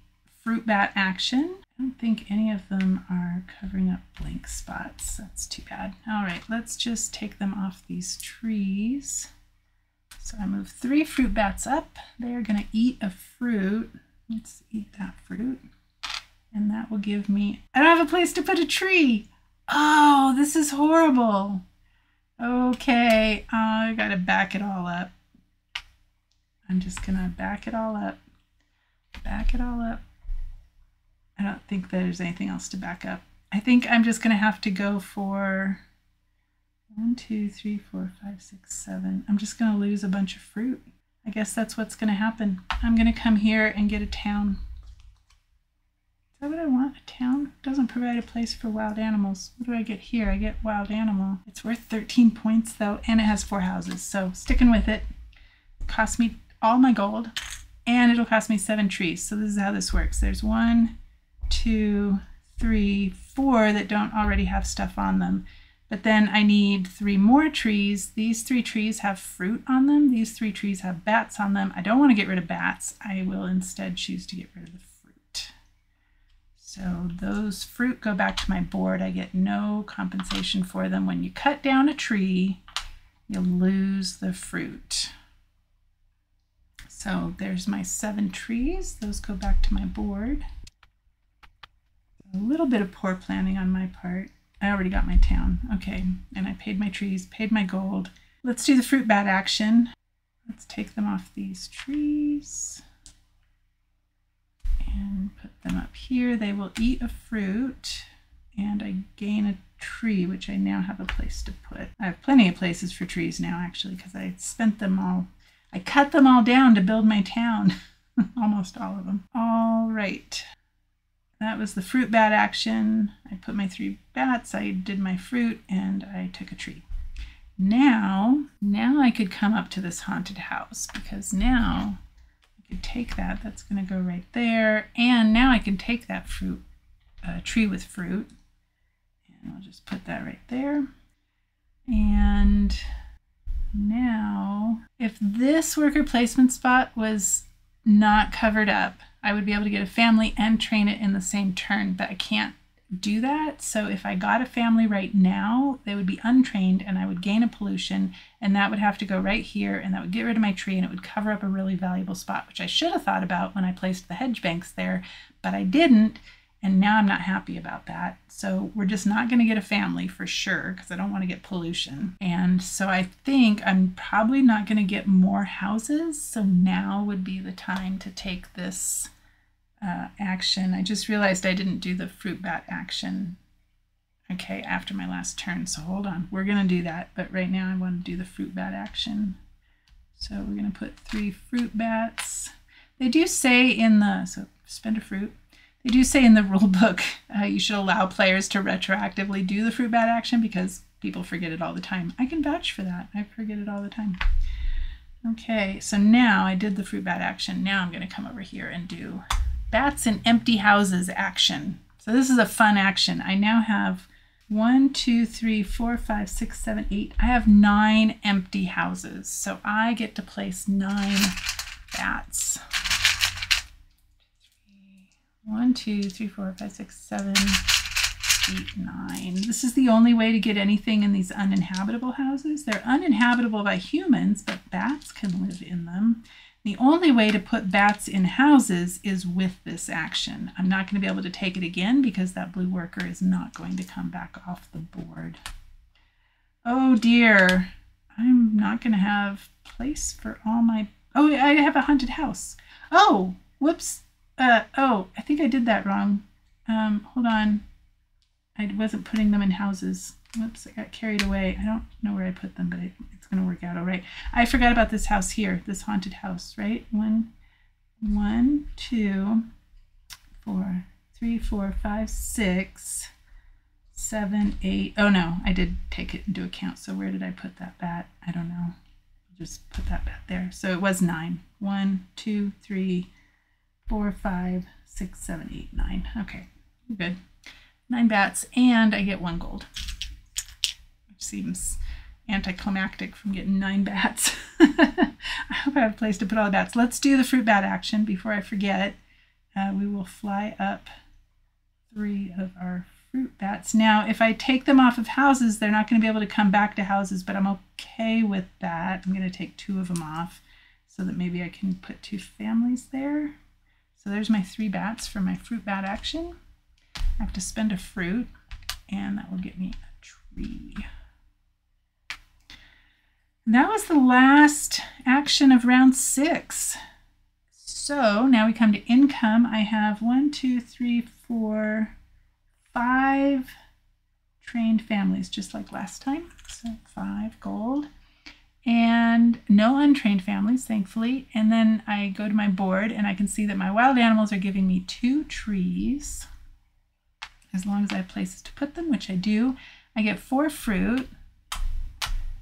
fruit bat action. I don't think any of them are covering up blank spots. That's too bad. All right, let's just take them off these trees. So I move 3 fruit bats up. They are going to eat a fruit. Let's eat that fruit. And that will give me... I don't have a place to put a tree. Oh, this is horrible. Okay, I got to back it all up. I'm just going to back it all up. Back it all up. I don't think there's anything else to back up. I think I'm just going to have to go for 1, 2, 3, 4, 5, 6, 7. I'm just going to lose a bunch of fruit. I guess that's what's going to happen. I'm going to come here and get a town. Is that what I want? A town? Doesn't provide a place for wild animals. What do I get here? I get wild animal. It's worth 13 points though, and it has 4 houses. So sticking with it. It cost me all my gold, and it'll cost me 7 trees. So this is how this works. There's 1, 2, 3, 4 that don't already have stuff on them. But then I need 3 more trees. These 3 trees have fruit on them. These 3 trees have bats on them. I don't want to get rid of bats. I will instead choose to get rid of the fruit. So those fruit go back to my board. I get no compensation for them. When you cut down a tree, you'll lose the fruit. So there's my 7 trees. Those go back to my board. A little bit of poor planning on my part. I already got my town. Okay, and I paid my trees, paid my gold. Let's do the fruit bat action. Let's take them off these trees and put them up here. They will eat a fruit, and I gain a tree, which I now have a place to put. I have plenty of places for trees now, actually, because I spent them all. I cut them all down to build my town. Almost all of them. All right. That was the fruit bat action. I put my 3 bats, I did my fruit, and I took a tree. Now I could come up to this haunted house, because now I could take that. That's going to go right there. And now I can take that fruit, tree with fruit, and I'll just put that right there. And now, if this worker placement spot was not covered up, I would be able to get a family and train it in the same turn, but I can't do that. So if I got a family right now, they would be untrained and I would gain a pollution, and that would have to go right here, and that would get rid of my tree, and it would cover up a really valuable spot, which I should have thought about when I placed the hedge banks there, but I didn't, and now I'm not happy about that. So we're just not going to get a family for sure, because I don't want to get pollution. And so I think I'm probably not going to get more houses. So now would be the time to take this action. I just realized I didn't do the fruit bat action, okay, after my last turn. So hold on, we're going to do that. But right now I want to do the fruit bat action. So we're going to put 3 fruit bats. They do say in the, so spend a fruit. They do say in the rule book you should allow players to retroactively do the fruit bat action, because people forget it all the time. I can vouch for that. I forget it all the time. Okay, so now I did the fruit bat action. Now I'm going to come over here and do bats in empty houses action. So this is a fun action. I now have 1, 2, 3, 4, 5, 6, 7, 8. I have 9 empty houses. So I get to place 9 bats. 1, 2, 3, 4, 5, 6, 7, 8, 9. This is the only way to get anything in these uninhabitable houses. They're uninhabitable by humans, but bats can live in them. The only way to put bats in houses is with this action. I'm not going to be able to take it again because that blue worker is not going to come back off the board. Oh dear, I'm not going to have place for all my... Oh, I have a haunted house. Oh, whoops. Oh, I think I did that wrong. Hold on. I wasn't putting them in houses. Whoops, I got carried away. I don't know where I put them, but it's going to work out all right. I forgot about this house here, this haunted house, right? 1, 2, 4, 3, 4, 5, 6, 7, 8. Oh no, I did take it into account. So where did I put that bat? I don't know. I'll just put that bat there. So it was 9. 1, 2, 3, 4, 5, 6, 7, 8, 9. Okay, good. 9 bats, and I get 1 gold. Which seems anticlimactic from getting 9 bats. I hope I have a place to put all the bats. Let's do the fruit bat action before I forget. We will fly up 3 of our fruit bats. Now, if I take them off of houses, they're not going to be able to come back to houses, but I'm okay with that. I'm going to take 2 of them off so that maybe I can put 2 families there. So there's my 3 bats for my fruit bat action. I have to spend a fruit, and that will get me a tree. And that was the last action of round 6. So now we come to income. I have 1, 2, 3, 4, 5 trained families, just like last time. So 5 gold. And no untrained families, thankfully. And then I go to my board and I can see that my wild animals are giving me 2 trees. As long as I have places to put them, which I do. I get 4 fruit.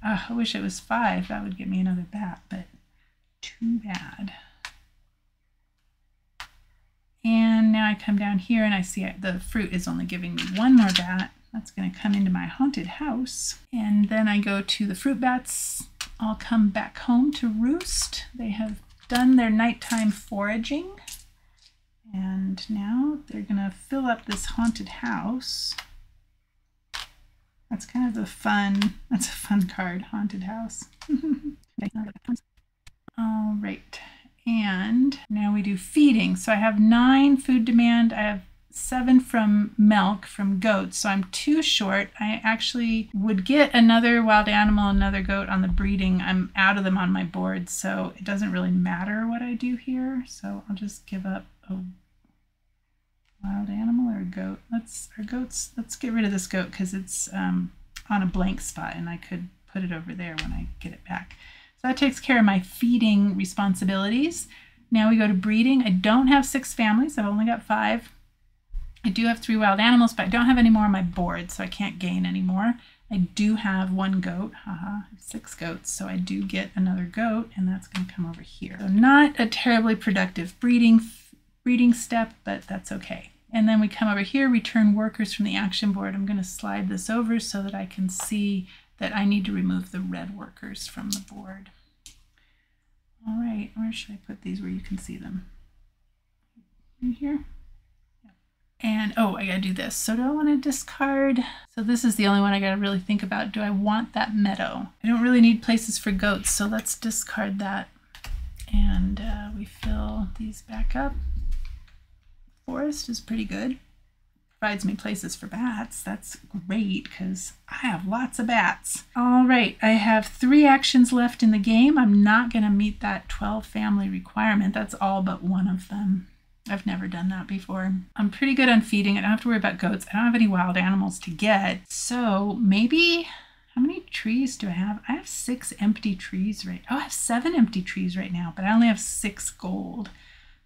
I wish it was 5. That would get me another bat, but too bad. And now I come down here and I see the fruit is only giving me 1 more bat. That's going to come into my haunted house. And then I go to the fruit bats. I'll come back home to roost. They have done their nighttime foraging. And now they're going to fill up this haunted house. That's kind of that's a fun card, haunted house. All right. And now we do feeding. So I have 9 food demand. I have 7 from milk from goats. So I'm 2 short. I actually would get another wild animal, another goat on the breeding. I'm out of them on my board, so it doesn't really matter what I do here. So I'll just give up a wild animal or a goat. Let's get rid of this goat because it's on a blank spot and I could put it over there when I get it back. So that takes care of my feeding responsibilities. Now we go to breeding. I don't have 6 families. I've only got 5. I do have 3 wild animals, but I don't have any more on my board, so I can't gain any more. I do have 1 goat. I have 6 goats, so I do get another goat, and that's going to come over here. So not a terribly productive breeding step, but that's okay. And then we come over here, return workers from the action board. I'm going to slide this over so that I can see that I need to remove the red workers from the board. All right, where should I put these where you can see them? In here? Yeah. And, oh, I gotta do this. So do I want to discard? So this is the only one I gotta really think about. Do I want that meadow? I don't really need places for goats, so let's discard that. And we fill these back up. Forest is pretty good. Provides me places for bats. That's great because I have lots of bats. All right, I have 3 actions left in the game. I'm not going to meet that 12 family requirement. That's all but one of them. I've never done that before. I'm pretty good on feeding. I don't have to worry about goats. I don't have any wild animals to get. So maybe, how many trees do I have? I have 6 empty trees right. Oh, I have 7 empty trees right now, but I only have 6 gold.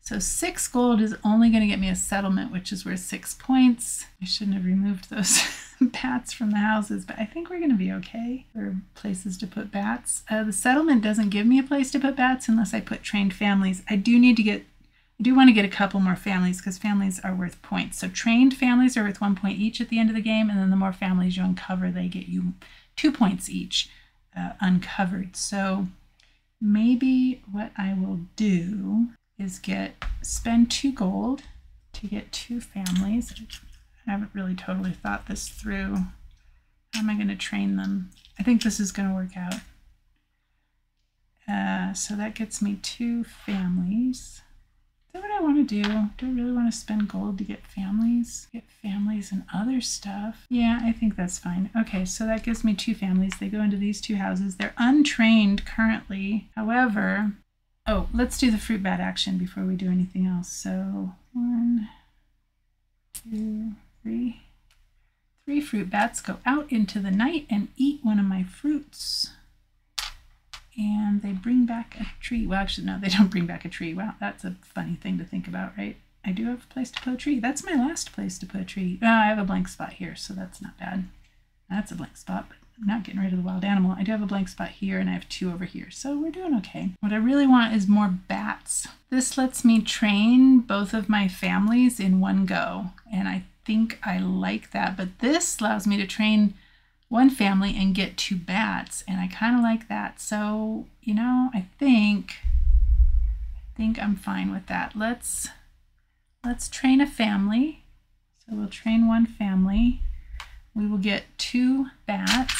So 6 gold is only going to get me a settlement, which is worth 6 points. I shouldn't have removed those bats from the houses, but I think we're going to be okay for places to put bats. The settlement doesn't give me a place to put bats unless I put trained families. I do want to get a couple more families because families are worth points. So trained families are worth 1 point each at the end of the game, and then the more families you uncover, they get you 2 points each uncovered. So maybe what I will do is spend 2 gold to get 2 families. I haven't really totally thought this through. How am I going to train them? I think this is going to work out. So that gets me 2 families. Is that what I want to do? Do I really want to spend gold to get families? Get families and other stuff. Yeah, I think that's fine. Okay, so that gives me 2 families. They go into these 2 houses. They're untrained currently. However, oh, let's do the fruit bat action before we do anything else. So 1, 2, 3. 3 fruit bats go out into the night and eat one of my fruits. And they bring back a tree. Well, actually, no, they don't bring back a tree. Wow, that's a funny thing to think about, right? I do have a place to put a tree. That's my last place to put a tree. I have a blank spot here, so that's not bad. That's a blank spot, but I'm not getting rid of the wild animal. I do have a blank spot here, and I have 2 over here, so we're doing okay. What I really want is more bats. This lets me train both of my families in one go, and I think I like that, but this allows me to train one family and get 2 bats, and I kind of like that. So, you know, I think I'm fine with that. Let's train a family. So we'll train one family. We will get 2 bats.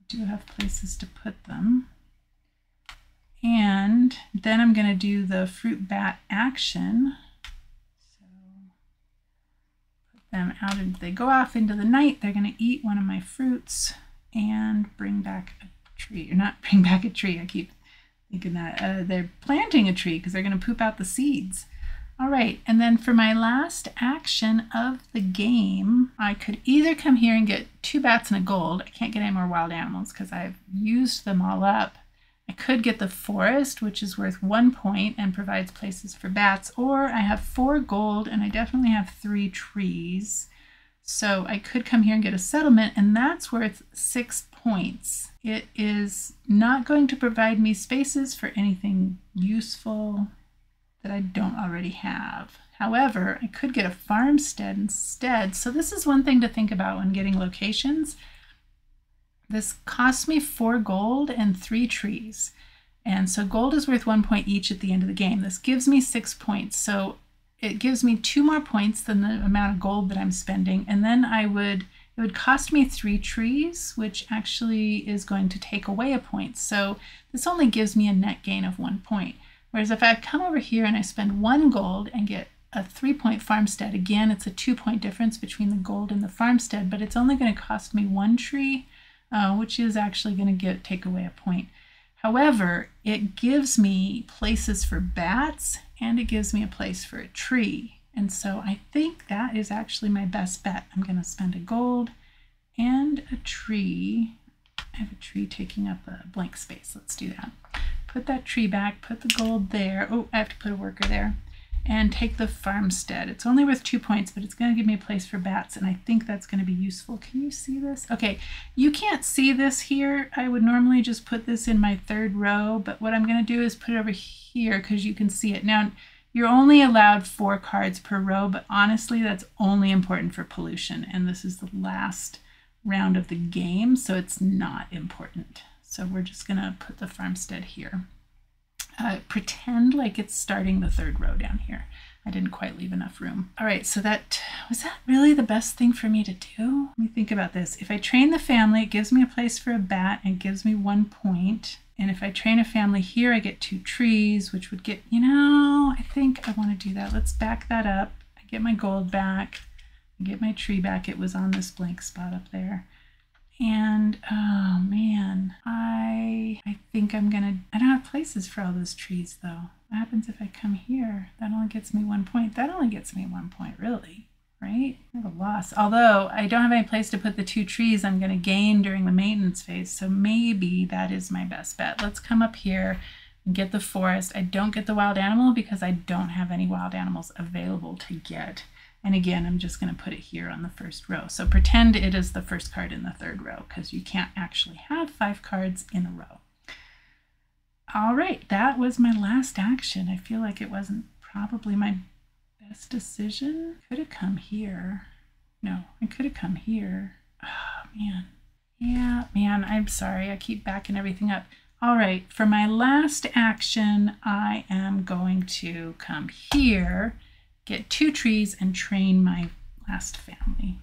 I do have places to put them. And then I'm going to do the fruit bat action. So put them out, and they go off into the night. They're going to eat one of my fruits and bring back a tree. Or not bring back a tree. I keep thinking that they're planting a tree because they're going to poop out the seeds. All right, and then for my last action of the game, I could either come here and get 2 bats and a gold. I can't get any more wild animals because I've used them all up. I could get the forest, which is worth 1 point and provides places for bats, or I have 4 gold and I definitely have 3 trees. So I could come here and get a settlement, and that's worth 6 points. It is not going to provide me spaces for anything useful that I don't already have. However, I could get a farmstead instead. So this is one thing to think about when getting locations. This costs me 4 gold and 3 trees. And so gold is worth 1 point each at the end of the game. This gives me 6 points. So it gives me 2 more points than the amount of gold that I'm spending. And then it would cost me 3 trees, which actually is going to take away a point. So this only gives me a net gain of 1 point. Whereas if I come over here and I spend 1 gold and get a 3-point farmstead, again, it's a 2-point difference between the gold and the farmstead, but it's only going to cost me 1 tree, which is actually going to take away a point. However, it gives me places for bats and it gives me a place for a tree. And so I think that is actually my best bet. I'm going to spend a gold and a tree. I have a tree taking up a blank space. Let's do that. Put that tree back, put the gold there. Oh, I have to put a worker there. And take the farmstead. It's only worth 2 points, but it's going to give me a place for bats, and I think that's going to be useful. Can you see this? Okay, you can't see this here. I would normally just put this in my 3rd row, but what I'm going to do is put it over here because you can see it. Now, you're only allowed 4 cards per row, but honestly, that's only important for pollution, and this is the last round of the game, so it's not important. So we're just going to put the farmstead here. Pretend like it's starting the 3rd row down here. I didn't quite leave enough room. All right, so was that really the best thing for me to do? Let me think about this. If I train the family, it gives me a place for a bat and gives me 1 point. And if I train a family here, I get 2 trees, which would get, you know, I think I want to do that. Let's back that up. I get my gold back. I get my tree back. It was on this blank spot up there. And oh man, I think I don't have places for all those trees though. What happens if I come here? That only gets me 1 point. That only gets me 1 point, really, right? I have a loss. Although I don't have any place to put the 2 trees I'm going to gain during the maintenance phase. So maybe that is my best bet. Let's come up here and get the forest. I don't get the wild animal because I don't have any wild animals available to get. And again, I'm just going to put it here on the 1st row. So pretend it is the 1st card in the 3rd row because you can't actually have 5 cards in a row. All right, that was my last action. I feel like it wasn't probably my best decision. Could have come here. No, I could have come here. Oh, man. Yeah, man, I'm sorry. I keep backing everything up. All right, for my last action, I am going to come here, get 2 trees, and train my last family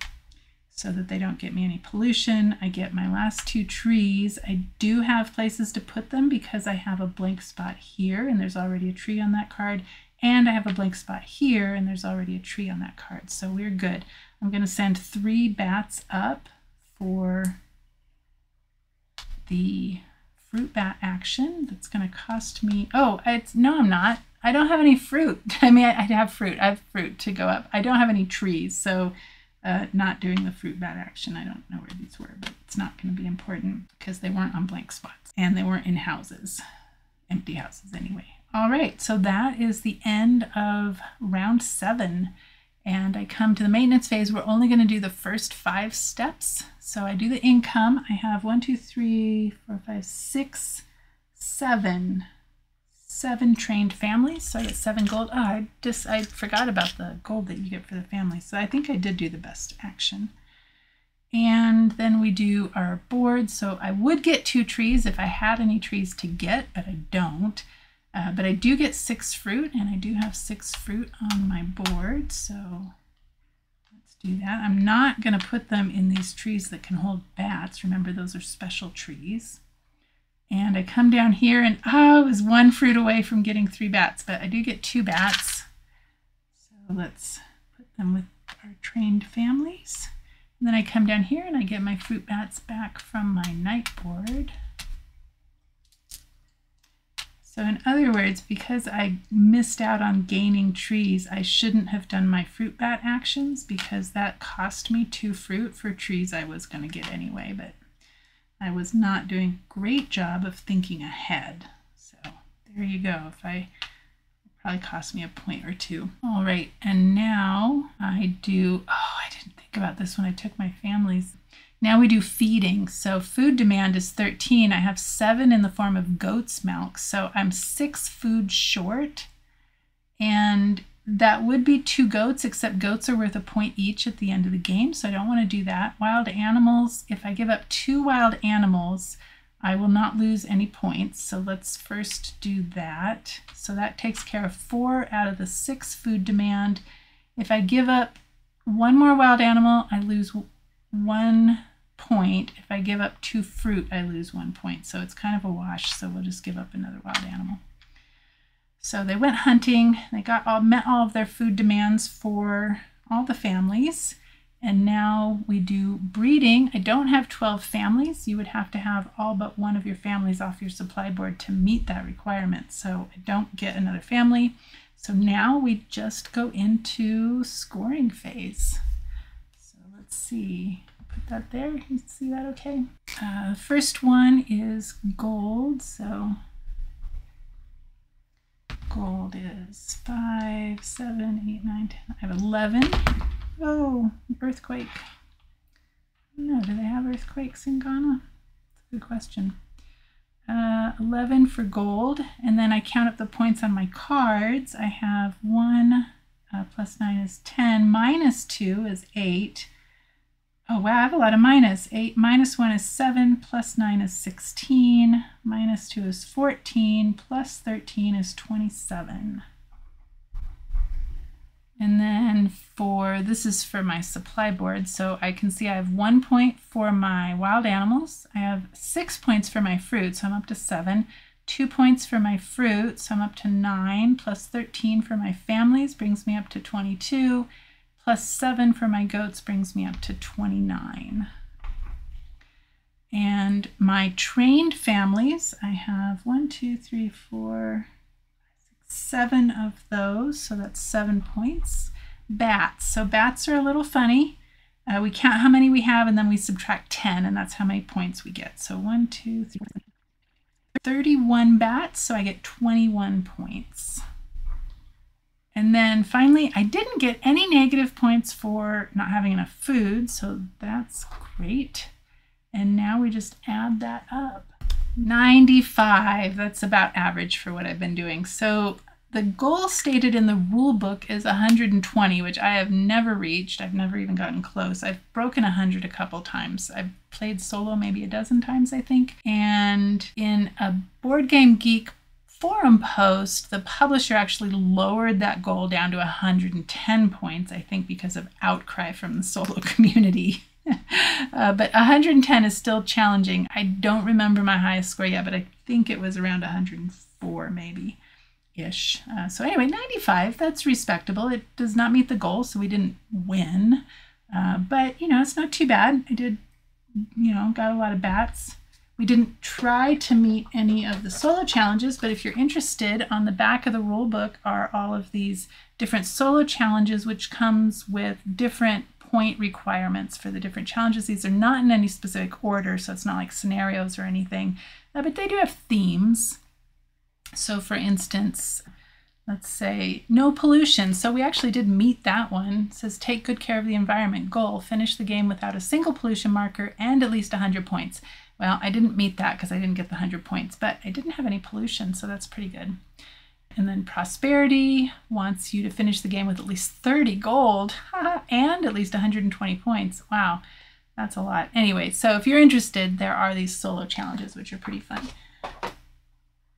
so that they don't get me any pollution. I get my last 2 trees. I do have places to put them because I have a blank spot here and there's already a tree on that card, and I have a blank spot here and there's already a tree on that card, so we're good. I'm going to send 3 bats up for the fruit bat action. That's going to cost me, no, I'm not. I don't have any fruit. I mean, I have fruit. I have fruit to go up. I don't have any trees, so not doing the fruit bat action. I don't know where these were, but it's not going to be important because they weren't on blank spots and they weren't in houses, empty houses anyway. All right, so that is the end of round 7. And I come to the maintenance phase. We're only going to do the first 5 steps. So I do the income. I have 1, 2, 3, 4, 5, 6, 7 trained families. So I get 7 gold. Oh, I forgot about the gold that you get for the family. So I think I did do the best action. And then we do our board. So I would get 2 trees if I had any trees to get, but I don't. But I do get 6 fruit, and I do have 6 fruit on my board, so let's do that. I'm not going to put them in these trees that can hold bats. Remember, those are special trees. And I come down here, and I was 1 fruit away from getting 3 bats, but I do get 2 bats. So let's put them with our trained families. And then I come down here, and I get my fruit bats back from my night board. So in other words, because I missed out on gaining trees, I shouldn't have done my fruit bat actions because that cost me 2 fruit for trees I was going to get anyway, but I was not doing a great job of thinking ahead. So there you go. It probably cost me a point or 2. All right, and now I didn't think about this when I took my families. Now we do feeding. So food demand is 13. I have 7 in the form of goat's milk. So I'm 6 food short. And that would be 2 goats, except goats are worth a point each at the end of the game. So I don't want to do that. Wild animals, if I give up 2 wild animals, I will not lose any points. So let's first do that. So that takes care of 4 out of the 6 food demand. If I give up 1 more wild animal, I lose 1 point. If I give up 2 fruit, I lose 1 point. So it's kind of a wash. So we'll just give up another wild animal. So they went hunting. They met all of their food demands for all the families. And now we do breeding. I don't have 12 families. You would have to have all but 1 of your families off your supply board to meet that requirement. So I don't get another family. So now we just go into scoring phase. So let's see. Put that there. You see that okay? The first one is gold. So gold is 5, 7, 8, 9, 10. I have 11. Oh, earthquake. No, do they have earthquakes in Ghana? That's a good question. 11 for gold, and then I count up the points on my cards. I have 1 plus 9 is 10, minus 2 is 8. Oh wow, I have a lot of minus. 8 minus 1 is 7, plus 9 is 16, minus 2 is 14, plus 13 is 27. And then this is for my supply board, so I can see I have 1 point for my wild animals. I have 6 points for my fruit, so I'm up to 7. 2 points for my fruit, so I'm up to 9, plus 13 for my families brings me up to 22. Plus 7 for my goats brings me up to 29. And my trained families, I have 1, 2, 3, 4, 6, 7 of those, so that's 7 points. Bats, so bats are a little funny. We count how many we have and then we subtract 10, and that's how many points we get. So 1, 2, 3, 31 bats, so I get 21 points. And then finally, I didn't get any negative points for not having enough food, so that's great. And now we just add that up. 95, that's about average for what I've been doing. So the goal stated in the rule book is 120, which I have never reached. I've never even gotten close. I've broken 100 a couple times. I've played solo maybe a dozen times, I think. And in a Board Game Geek forum post, the publisher actually lowered that goal down to 110 points, I think because of outcry from the solo community. But 110 is still challenging. I don't remember my highest score yet, but I think it was around 104 maybe ish. So anyway, 95, that's respectable. It does not meet the goal, so we didn't win. But it's not too bad. I did, got a lot of bats. We didn't try to meet any of the solo challenges, but if you're interested, on the back of the rule book are all of these different solo challenges, which comes with different point requirements for the different challenges. These are not in any specific order, so it's not like scenarios or anything, but they do have themes. So for instance, let's say no pollution. So we actually did meet that one. It says take good care of the environment. Goal, finish the game without a single pollution marker and at least 100 points. Well, I didn't meet that because I didn't get the 100 points, but I didn't have any pollution, so that's pretty good. And then prosperity wants you to finish the game with at least 30 gold and at least 120 points. Wow, that's a lot. Anyway, so if you're interested, there are these solo challenges, which are pretty fun.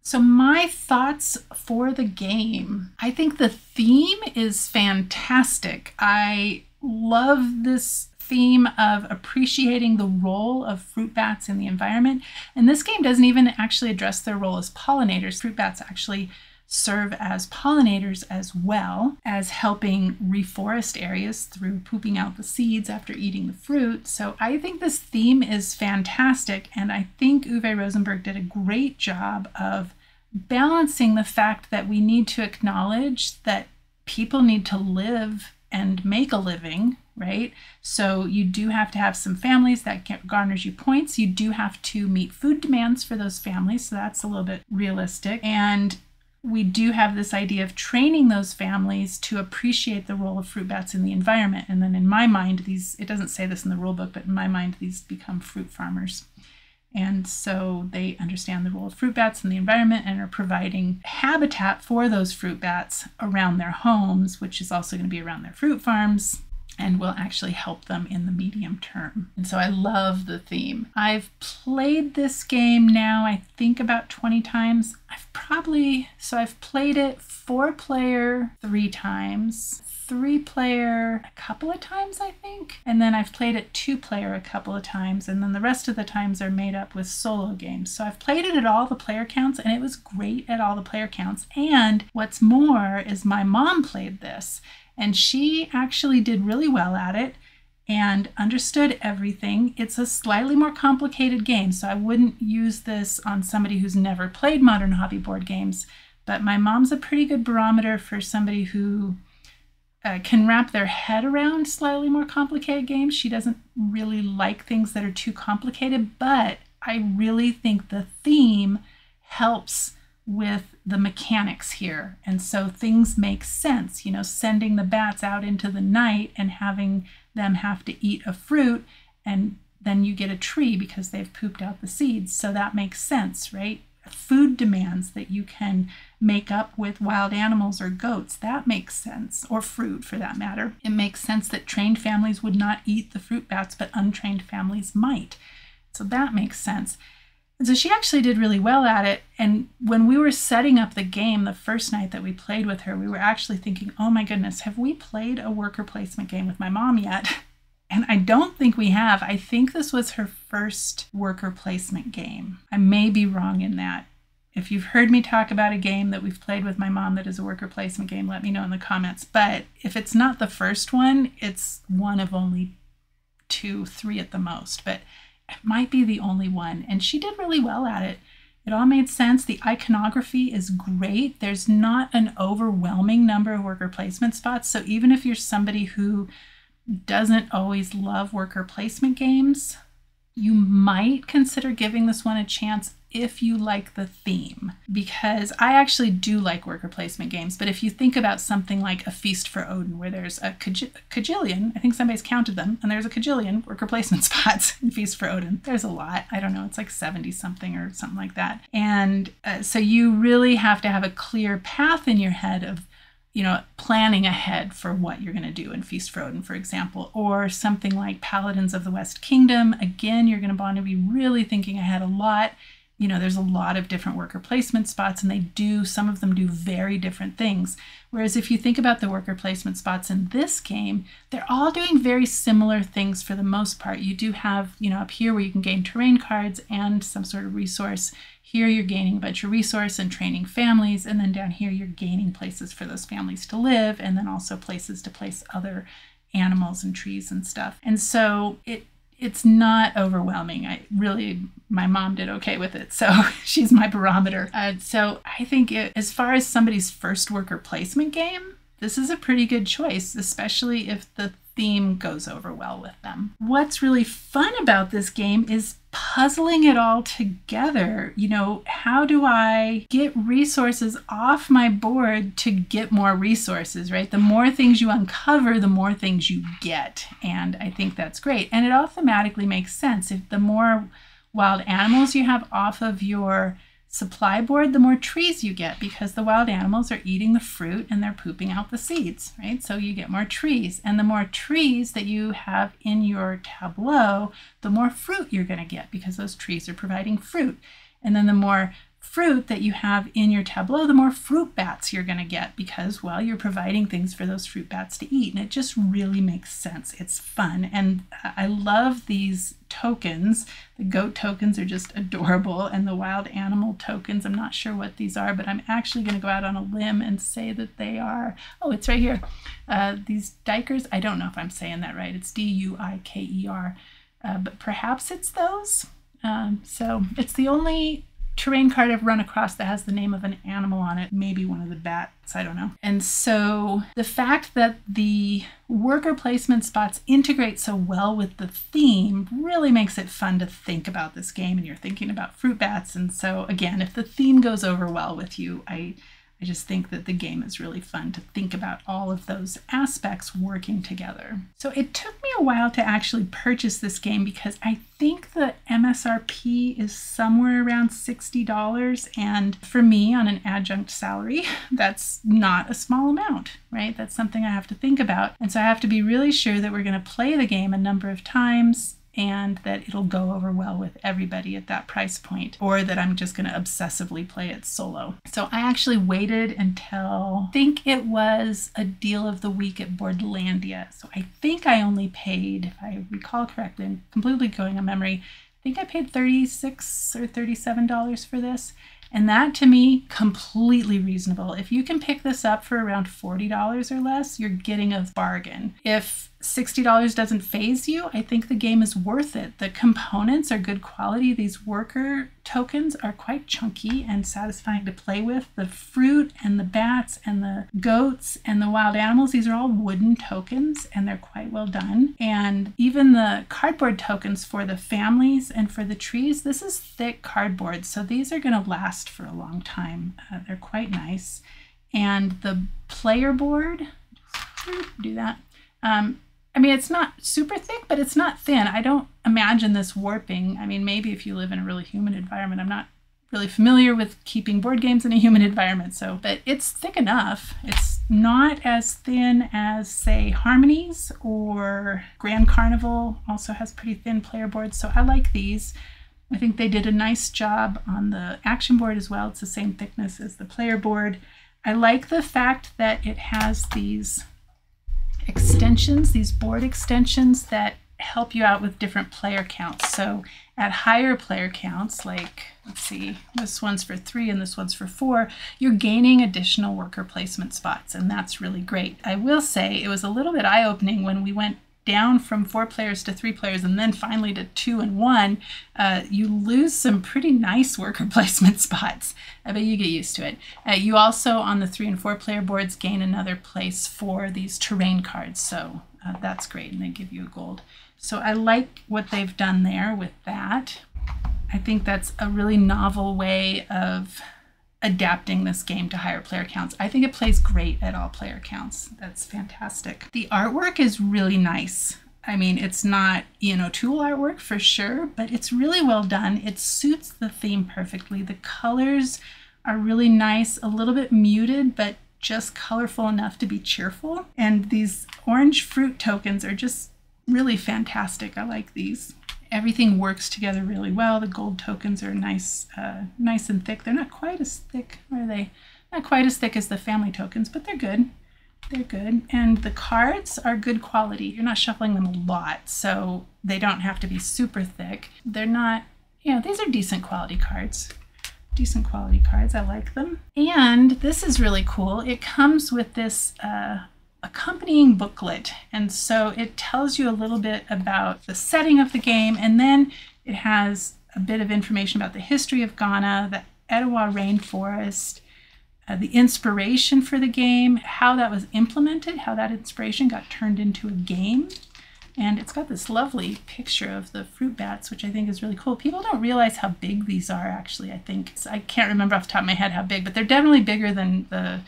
So my thoughts for the game. I think the theme is fantastic. I love this theme of appreciating the role of fruit bats in the environment. And this game doesn't even actually address their role as pollinators. Fruit bats actually serve as pollinators as well as helping reforest areas through pooping out the seeds after eating the fruit. So I think this theme is fantastic, and I think Uwe Rosenberg did a great job of balancing the fact that we need to acknowledge that people need to live and make a living, right? So you do have to have some families that garners you points. You do have to meet food demands for those families, so that's a little bit realistic. And we do have this idea of training those families to appreciate the role of fruit bats in the environment. And then in my mind, it doesn't say this in the rule book, but in my mind, these become fruit farmers. And so they understand the role of fruit bats in the environment and are providing habitat for those fruit bats around their homes, which is also going to be around their fruit farms, and will actually help them in the medium term. And so I love the theme. I've played this game now, I think about 20 times. I've played it 4-player 3 times, 3-player a couple of times, I think. And then I've played it 2-player a couple of times. And then the rest of the times are made up with solo games. So I've played it at all the player counts, and it was great at all the player counts. And what's more is my mom played this, and she actually did really well at it and understood everything. It's a slightly more complicated game, so I wouldn't use this on somebody who's never played modern hobby board games. But my mom's a pretty good barometer for somebody who can wrap their head around slightly more complicated games. She doesn't really like things that are too complicated, but I really think the theme helps with the mechanics here. And so things make sense, you know, sending the bats out into the night and having them have to eat a fruit, and then you get a tree because they've pooped out the seeds. So that makes sense, right? Food demands that you can make up with wild animals or goats, that makes sense, or fruit for that matter. It makes sense that trained families would not eat the fruit bats, but untrained families might. So that makes sense. And so she actually did really well at it. And when we were setting up the game the first night that we played with her, we were actually thinking, oh my goodness, have we played a worker placement game with my mom yet? And I don't think we have. I think this was her first worker placement game. I may be wrong in that. If you've heard me talk about a game that we've played with my mom that is a worker placement game, let me know in the comments. But if it's not the first one, it's one of only 2, 3 at the most. But it might be the only one. And she did really well at it. It all made sense. The iconography is great. There's not an overwhelming number of worker placement spots. So even if you're somebody who doesn't always love worker placement games, you might consider giving this one a chance if you like the theme, because I actually do like worker placement games. But if you think about something like A Feast for Odin, where there's a cajillion, I think somebody's counted them, and there's a cajillion worker placement spots in Feast for Odin. There's a lot. I don't know, it's like 70 something or something like that. And so you really have to have a clear path in your head of, you know, planning ahead for what you're going to do in Feast for Odin, for example, or something like Paladins of the West Kingdom. Again, you're going to want to be really thinking ahead a lot. You know, there's a lot of different worker placement spots, and some of them do very different things. Whereas if you think about the worker placement spots in this game, they're all doing very similar things for the most part. You do have, you know, up here where you can gain terrain cards and some sort of resource. Here you're gaining a bunch of resource and training families, and then down here you're gaining places for those families to live, and then also places to place other animals and trees and stuff. And so it's not overwhelming. My mom did okay with it, so she's my barometer. So I think as far as somebody's first worker placement game, this is a pretty good choice, especially if the theme goes over well with them. What's really fun about this game is puzzling it all together. You know, how do I get resources off my board to get more resources, right? The more things you uncover, the more things you get. And I think that's great. And it automatically makes sense. If the more wild animals you have off of your supply board, the more trees you get, because the wild animals are eating the fruit and they're pooping out the seeds, right? So you get more trees, and the more trees that you have in your tableau, the more fruit you're going to get, because those trees are providing fruit. And then the more fruit that you have in your tableau, the more fruit bats you're going to get, because, well, you're providing things for those fruit bats to eat. And it just really makes sense. It's fun. And I love these tokens. The goat tokens are just adorable. And the wild animal tokens, I'm not sure what these are, but I'm actually going to go out on a limb and say that they are, oh, it's right here. These dikers, I don't know if I'm saying that right. It's D-U-I-K-E-R, but perhaps it's those. So it's the only terrain card I've run across that has the name of an animal on it, maybe one of the bats, I don't know. And so the fact that the worker placement spots integrate so well with the theme really makes it fun to think about this game, and you're thinking about fruit bats. And so again, if the theme goes over well with you, I just think that the game is really fun to think about all of those aspects working together. So it took me a while to actually purchase this game, because I think the MSRP is somewhere around $60. And for me, on an adjunct salary, that's not a small amount, right? That's something I have to think about. And so I have to be really sure that we're going to play the game a number of times, and that it'll go over well with everybody at that price point, or that I'm just going to obsessively play it solo. So I actually waited until, I think it was a deal of the week at Boardlandia. So I think I only paid, if I recall correctly, I'm completely going on memory, I think I paid $36 or $37 for this. And that, to me, completely reasonable. If you can pick this up for around $40 or less, you're getting a bargain. If $60 doesn't faze you, I think the game is worth it. The components are good quality. These worker tokens are quite chunky and satisfying to play with. The fruit and the bats and the goats and the wild animals, these are all wooden tokens, and they're quite well done. And even the cardboard tokens for the families and for the trees, this is thick cardboard, so these are going to last for a long time. They're quite nice. And the player board, do that. I mean, it's not super thick, but it's not thin. I don't imagine this warping. I mean, maybe if you live in a really humid environment. I'm not really familiar with keeping board games in a humid environment, but it's thick enough. It's not as thin as, say, Harmonies, or Grand Carnival also has pretty thin player boards, so I like these. I think they did a nice job on the action board as well. It's the same thickness as the player board. I like the fact that it has these extensions, these board extensions that help you out with different player counts. So at higher player counts, like, let's see, this one's for 3 and this one's for 4, you're gaining additional worker placement spots, and that's really great. I will say it was a little bit eye-opening when we went down from 4 players to 3 players and then finally to 2 and 1, you lose some pretty nice worker placement spots, but you get used to it. You also, on the 3 and 4 player boards, gain another place for these terrain cards, so that's great, and they give you a gold. So I like what they've done there with that. I think that's a really novel way of adapting this game to higher player counts. I think it plays great at all player counts. That's fantastic. The artwork is really nice. I mean, it's not, tool artwork for sure, but it's really well done. It suits the theme perfectly. The colors are really nice, a little bit muted, but just colorful enough to be cheerful. And these orange fruit tokens are just really fantastic. I like these. Everything works together really well. The gold tokens are nice and thick. They're not quite as thick, are they? Not quite as thick as the family tokens, but they're good. They're good. And the cards are good quality. You're not shuffling them a lot, so they don't have to be super thick. They're not, these are decent quality cards. Decent quality cards. I like them. And this is really cool. It comes with this accompanying booklet, and so it tells you a little bit about the setting of the game, and then it has a bit of information about the history of Ghana, the Atiwa rainforest, the inspiration for the game, how that was implemented, how that inspiration got turned into a game. And it's got this lovely picture of the fruit bats, which I think is really cool. People don't realize how big these are, actually, I think. I can't remember off the top of my head how big, but they're definitely bigger than the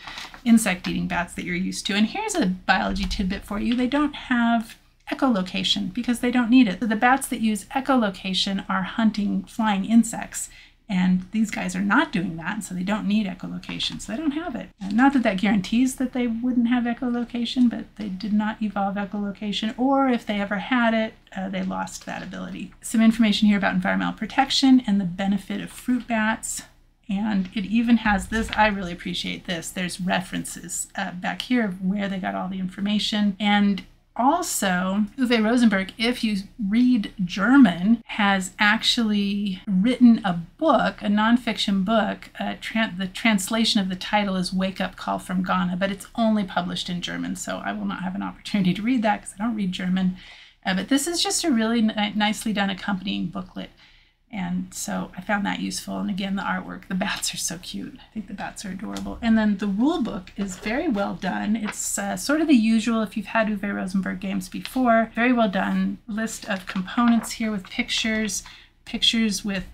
insect-eating bats that you're used to. And here's a biology tidbit for you. They don't have echolocation because they don't need it. So the bats that use echolocation are hunting flying insects. And these guys are not doing that, so they don't need echolocation, so they don't have it. And not that that guarantees that they wouldn't have echolocation, but they did not evolve echolocation, or if they ever had it, they lost that ability. Some information here about environmental protection and the benefit of fruit bats. And it even has this, I really appreciate this, there's references back here of where they got all the information. And also, Uwe Rosenberg, if you read German, has actually written a book, a nonfiction book. The translation of the title is Wake Up Call from Ghana, but it's only published in German, so I will not have an opportunity to read that because I don't read German. But this is just a really nicely done accompanying booklet. And so I found that useful. And again, the artwork, the bats are so cute. I think the bats are adorable. And then the rule book is very well done. It's sort of the usual if you've had Uwe Rosenberg games before. Very well done. List of components here with pictures with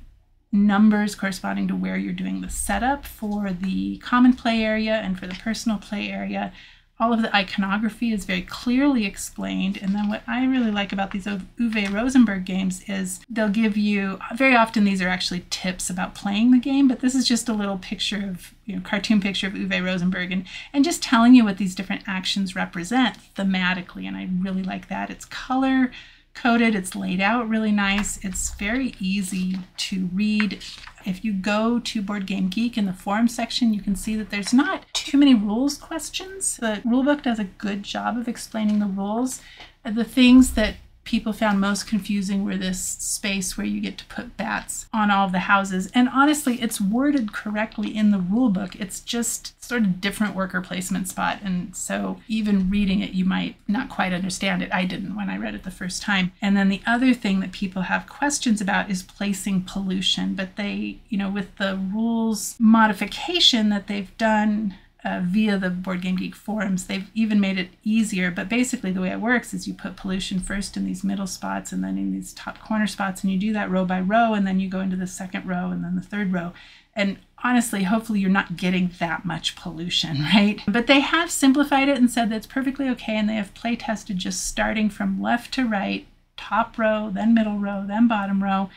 numbers corresponding to where you're doing the setup for the common play area and for the personal play area. All of the iconography is very clearly explained. And then what I really like about these Uwe Rosenberg games is they'll give you, very often these are actually tips about playing the game, but this is just a little picture of, cartoon picture of Uwe Rosenberg and just telling you what these different actions represent thematically. And I really like that. It's color coded, it's laid out really nice. It's very easy to read. If you go to Board Game Geek in the forum section, you can see that there's not too many rules questions. The rulebook does a good job of explaining the rules. The things that people found most confusing were this space where you get to put bats on all of the houses. And honestly, it's worded correctly in the rulebook. It's just sort of different worker placement spot. And so even reading it, you might not quite understand it. I didn't when I read it the first time. And then the other thing that people have questions about is placing pollution. But they, with the rules modification that they've done via the Board Game Geek forums, they've even made it easier. But basically the way it works is you put pollution first in these middle spots and then in these top corner spots, and you do that row by row, and then you go into the second row and then the third row. And honestly, hopefully you're not getting that much pollution, right? But they have simplified it and said that's perfectly okay, and they have play tested just starting from left to right, top row, then middle row, then bottom row,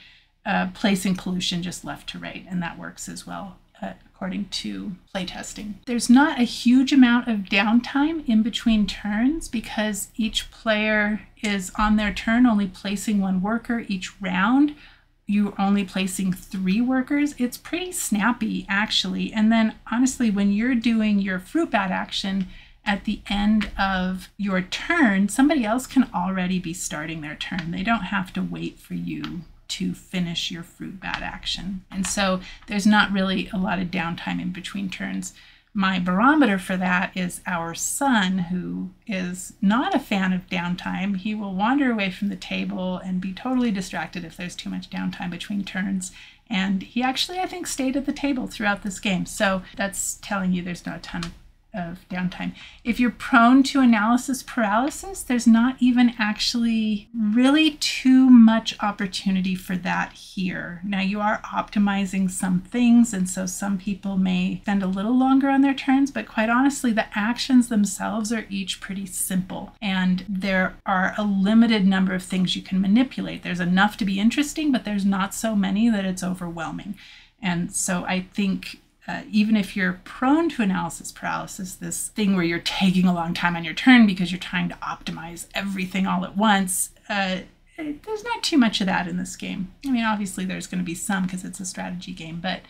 placing pollution just left to right, and that works as well. According to playtesting. There's not a huge amount of downtime in between turns because each player is on their turn only placing one worker each round. You're only placing 3 workers. It's pretty snappy, actually. And then honestly, when you're doing your fruit bat action at the end of your turn, somebody else can already be starting their turn. They don't have to wait for you to finish your fruit bat action. And so there's not really a lot of downtime in between turns. My barometer for that is our son, who is not a fan of downtime. He will wander away from the table and be totally distracted if there's too much downtime between turns. And he actually, I think, stayed at the table throughout this game. So that's telling you there's not a ton of downtime. If you're prone to analysis paralysis, there's not even actually really too much opportunity for that here. Now you are optimizing some things, and so some people may spend a little longer on their turns, but quite honestly, the actions themselves are each pretty simple, and there are a limited number of things you can manipulate. There's enough to be interesting, but there's not so many that it's overwhelming. And so I think even if you're prone to analysis paralysis, this thing where you're taking a long time on your turn because you're trying to optimize everything all at once, there's not too much of that in this game. I mean, obviously there's going to be some because it's a strategy game, but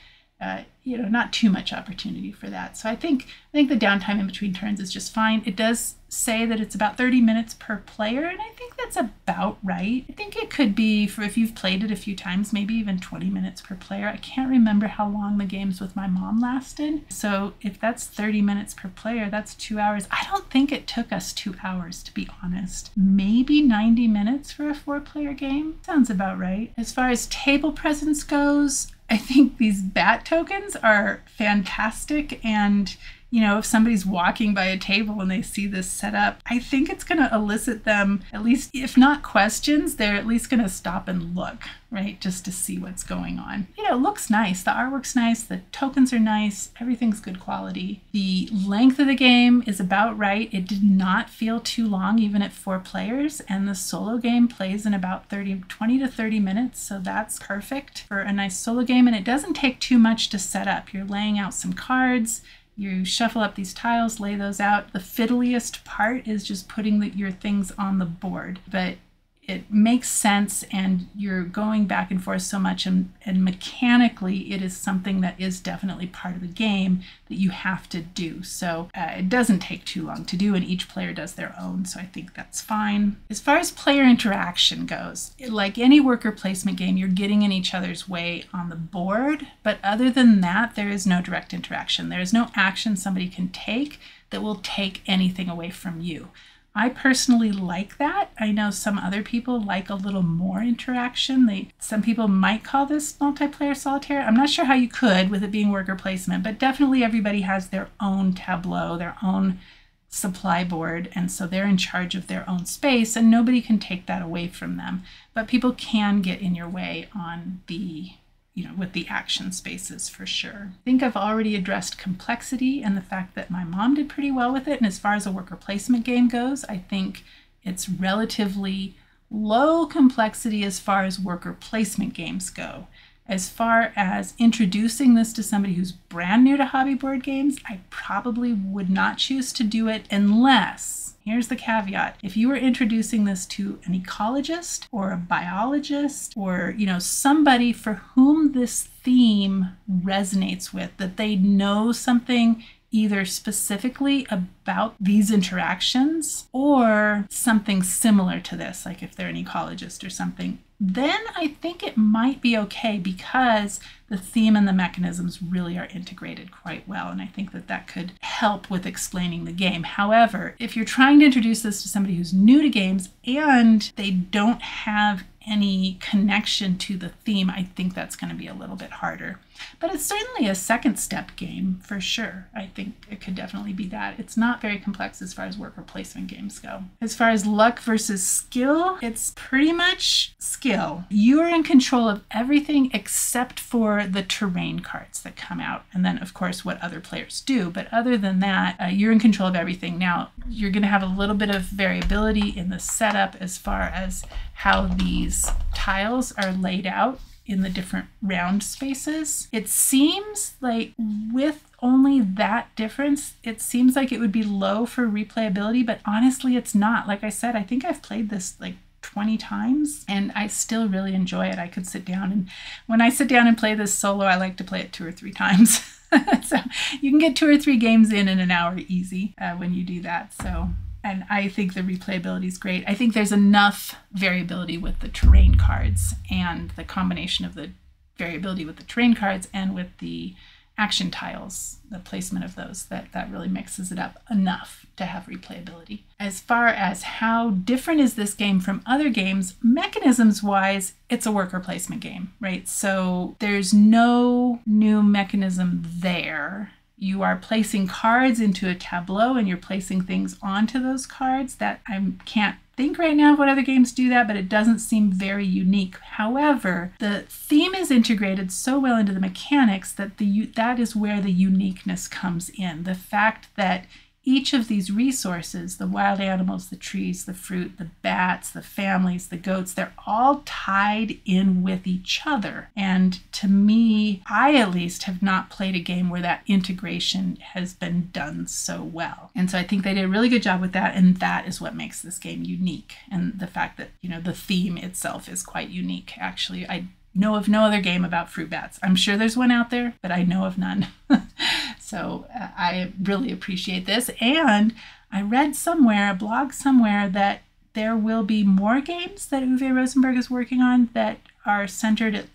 not too much opportunity for that. So I think the downtime in between turns is just fine. It does say that it's about 30 minutes per player, and I think that's about right. I think it could be, for if you've played it a few times, maybe even 20 minutes per player. I can't remember how long the games with my mom lasted. So if that's 30 minutes per player, that's 2 hours. I don't think it took us 2 hours, to be honest. Maybe 90 minutes for a 4-player game. Sounds about right. As far as table presence goes, I think these bat tokens are fantastic, and if somebody's walking by a table and they see this set up, I think it's going to elicit them, at least if not questions, they're at least going to stop and look, right? Just to see what's going on. It looks nice. The artwork's nice. The tokens are nice. Everything's good quality. The length of the game is about right. It did not feel too long, even at 4 players. And the solo game plays in about 20 to 30 minutes. So that's perfect for a nice solo game. And it doesn't take too much to set up. You're laying out some cards. You shuffle up these tiles, lay those out. The fiddliest part is just putting your things on the board. But it makes sense, and you're going back and forth so much, and mechanically it is something that is definitely part of the game that you have to do. So it doesn't take too long to do, and each player does their own, so I think that's fine. As far as player interaction goes, like any worker placement game, you're getting in each other's way on the board, but other than that, there is no direct interaction. There is no action somebody can take that will take anything away from you. I personally like that. I know some other people like a little more interaction. Some people might call this multiplayer solitaire. I'm not sure how you could with it being worker placement, but definitely everybody has their own tableau, their own supply board, and so they're in charge of their own space, and nobody can take that away from them. But people can get in your way on with the action spaces for sure. I think I've already addressed complexity and the fact that my mom did pretty well with it. And as far as a worker placement game goes, I think it's relatively low complexity as far as worker placement games go. As far as introducing this to somebody who's brand new to hobby board games, I probably would not choose to do it unless, here's the caveat, if you were introducing this to an ecologist or a biologist or, somebody for whom this theme resonates with, that they know something either specifically about these interactions or something similar to this, like if they're an ecologist or something, then I think it might be okay because the theme and the mechanisms really are integrated quite well. And I think that could help with explaining the game. However, if you're trying to introduce this to somebody who's new to games and they don't have any connection to the theme, I think that's going to be a little bit harder. But it's certainly a second step game for sure. I think it could definitely be that. It's not very complex as far as worker placement games go. As far as luck versus skill, it's pretty much skill. You are in control of everything except for the terrain cards that come out. And then, of course, what other players do. But other than that, you're in control of everything. Now, you're going to have a little bit of variability in the setup as far as how these tiles are laid out in the different round spaces. It seems like with only that difference, it seems like it would be low for replayability, but honestly, it's not. Like I said, I think I've played this like 20 times and I still really enjoy it. I could sit down, and when I sit down and play this solo, I like to play it 2 or 3 times. So you can get 2 or 3 games in an hour easy when you do that. And I think the replayability is great. I think there's enough variability with the terrain cards, and the combination of the variability with the terrain cards and with the action tiles, the placement of those, that really mixes it up enough to have replayability. As far as how different is this game from other games, mechanisms wise, it's a worker placement game, right? So there's no new mechanism there. You are placing cards into a tableau and you're placing things onto those cards. That I can't think right now of what other games do that, but it doesn't seem very unique. However, the theme is integrated so well into the mechanics that that is where the uniqueness comes in. The fact that each of these resources, the wild animals, the trees, the fruit, the bats, the families, the goats, they're all tied in with each other. And to me, I at least have not played a game where that integration has been done so well. And so I think they did a really good job with that, and that is what makes this game unique. And the fact that, the theme itself is quite unique. Actually, I know of no other game about fruit bats. I'm sure there's one out there, but I know of none. So I really appreciate this. And I read somewhere, a blog somewhere, that there will be more games that Uwe Rosenberg is working on that are centered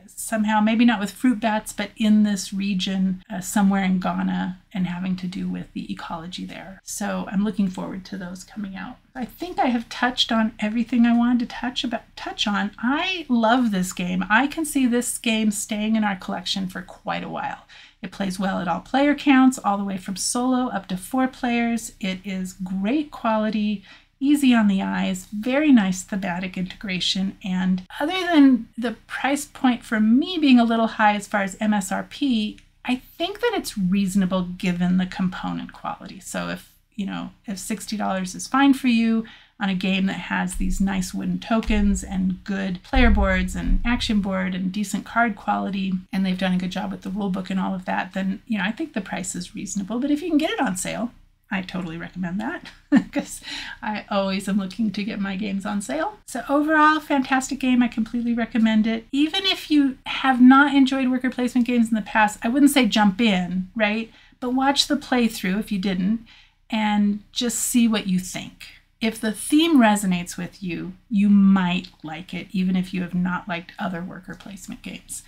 somehow, maybe not with fruit bats, but in this region somewhere in Ghana, and having to do with the ecology there. So I'm looking forward to those coming out. I think I have touched on everything I wanted to touch on. I love this game. I can see this game staying in our collection for quite a while. It plays well at all player counts, all the way from solo up to 4 players. It is great quality, easy on the eyes, very nice thematic integration, and other than the price point for me being a little high as far as MSRP, I think that it's reasonable given the component quality. So if $60 is fine for you on a game that has these nice wooden tokens and good player boards and action board and decent card quality, and they've done a good job with the rule book and all of that, then I think the price is reasonable. But if you can get it on sale, I totally recommend that because I always am looking to get my games on sale. So overall, fantastic game. I completely recommend it. Even if you have not enjoyed worker placement games in the past, I wouldn't say jump in, right? But watch the playthrough if you didn't and just see what you think. If the theme resonates with you, you might like it, even if you have not liked other worker placement games.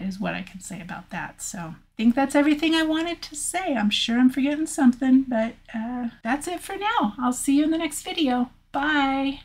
Is what I can say about that. So I think that's everything I wanted to say. I'm sure I'm forgetting something, but that's it for now. I'll see you in the next video. Bye.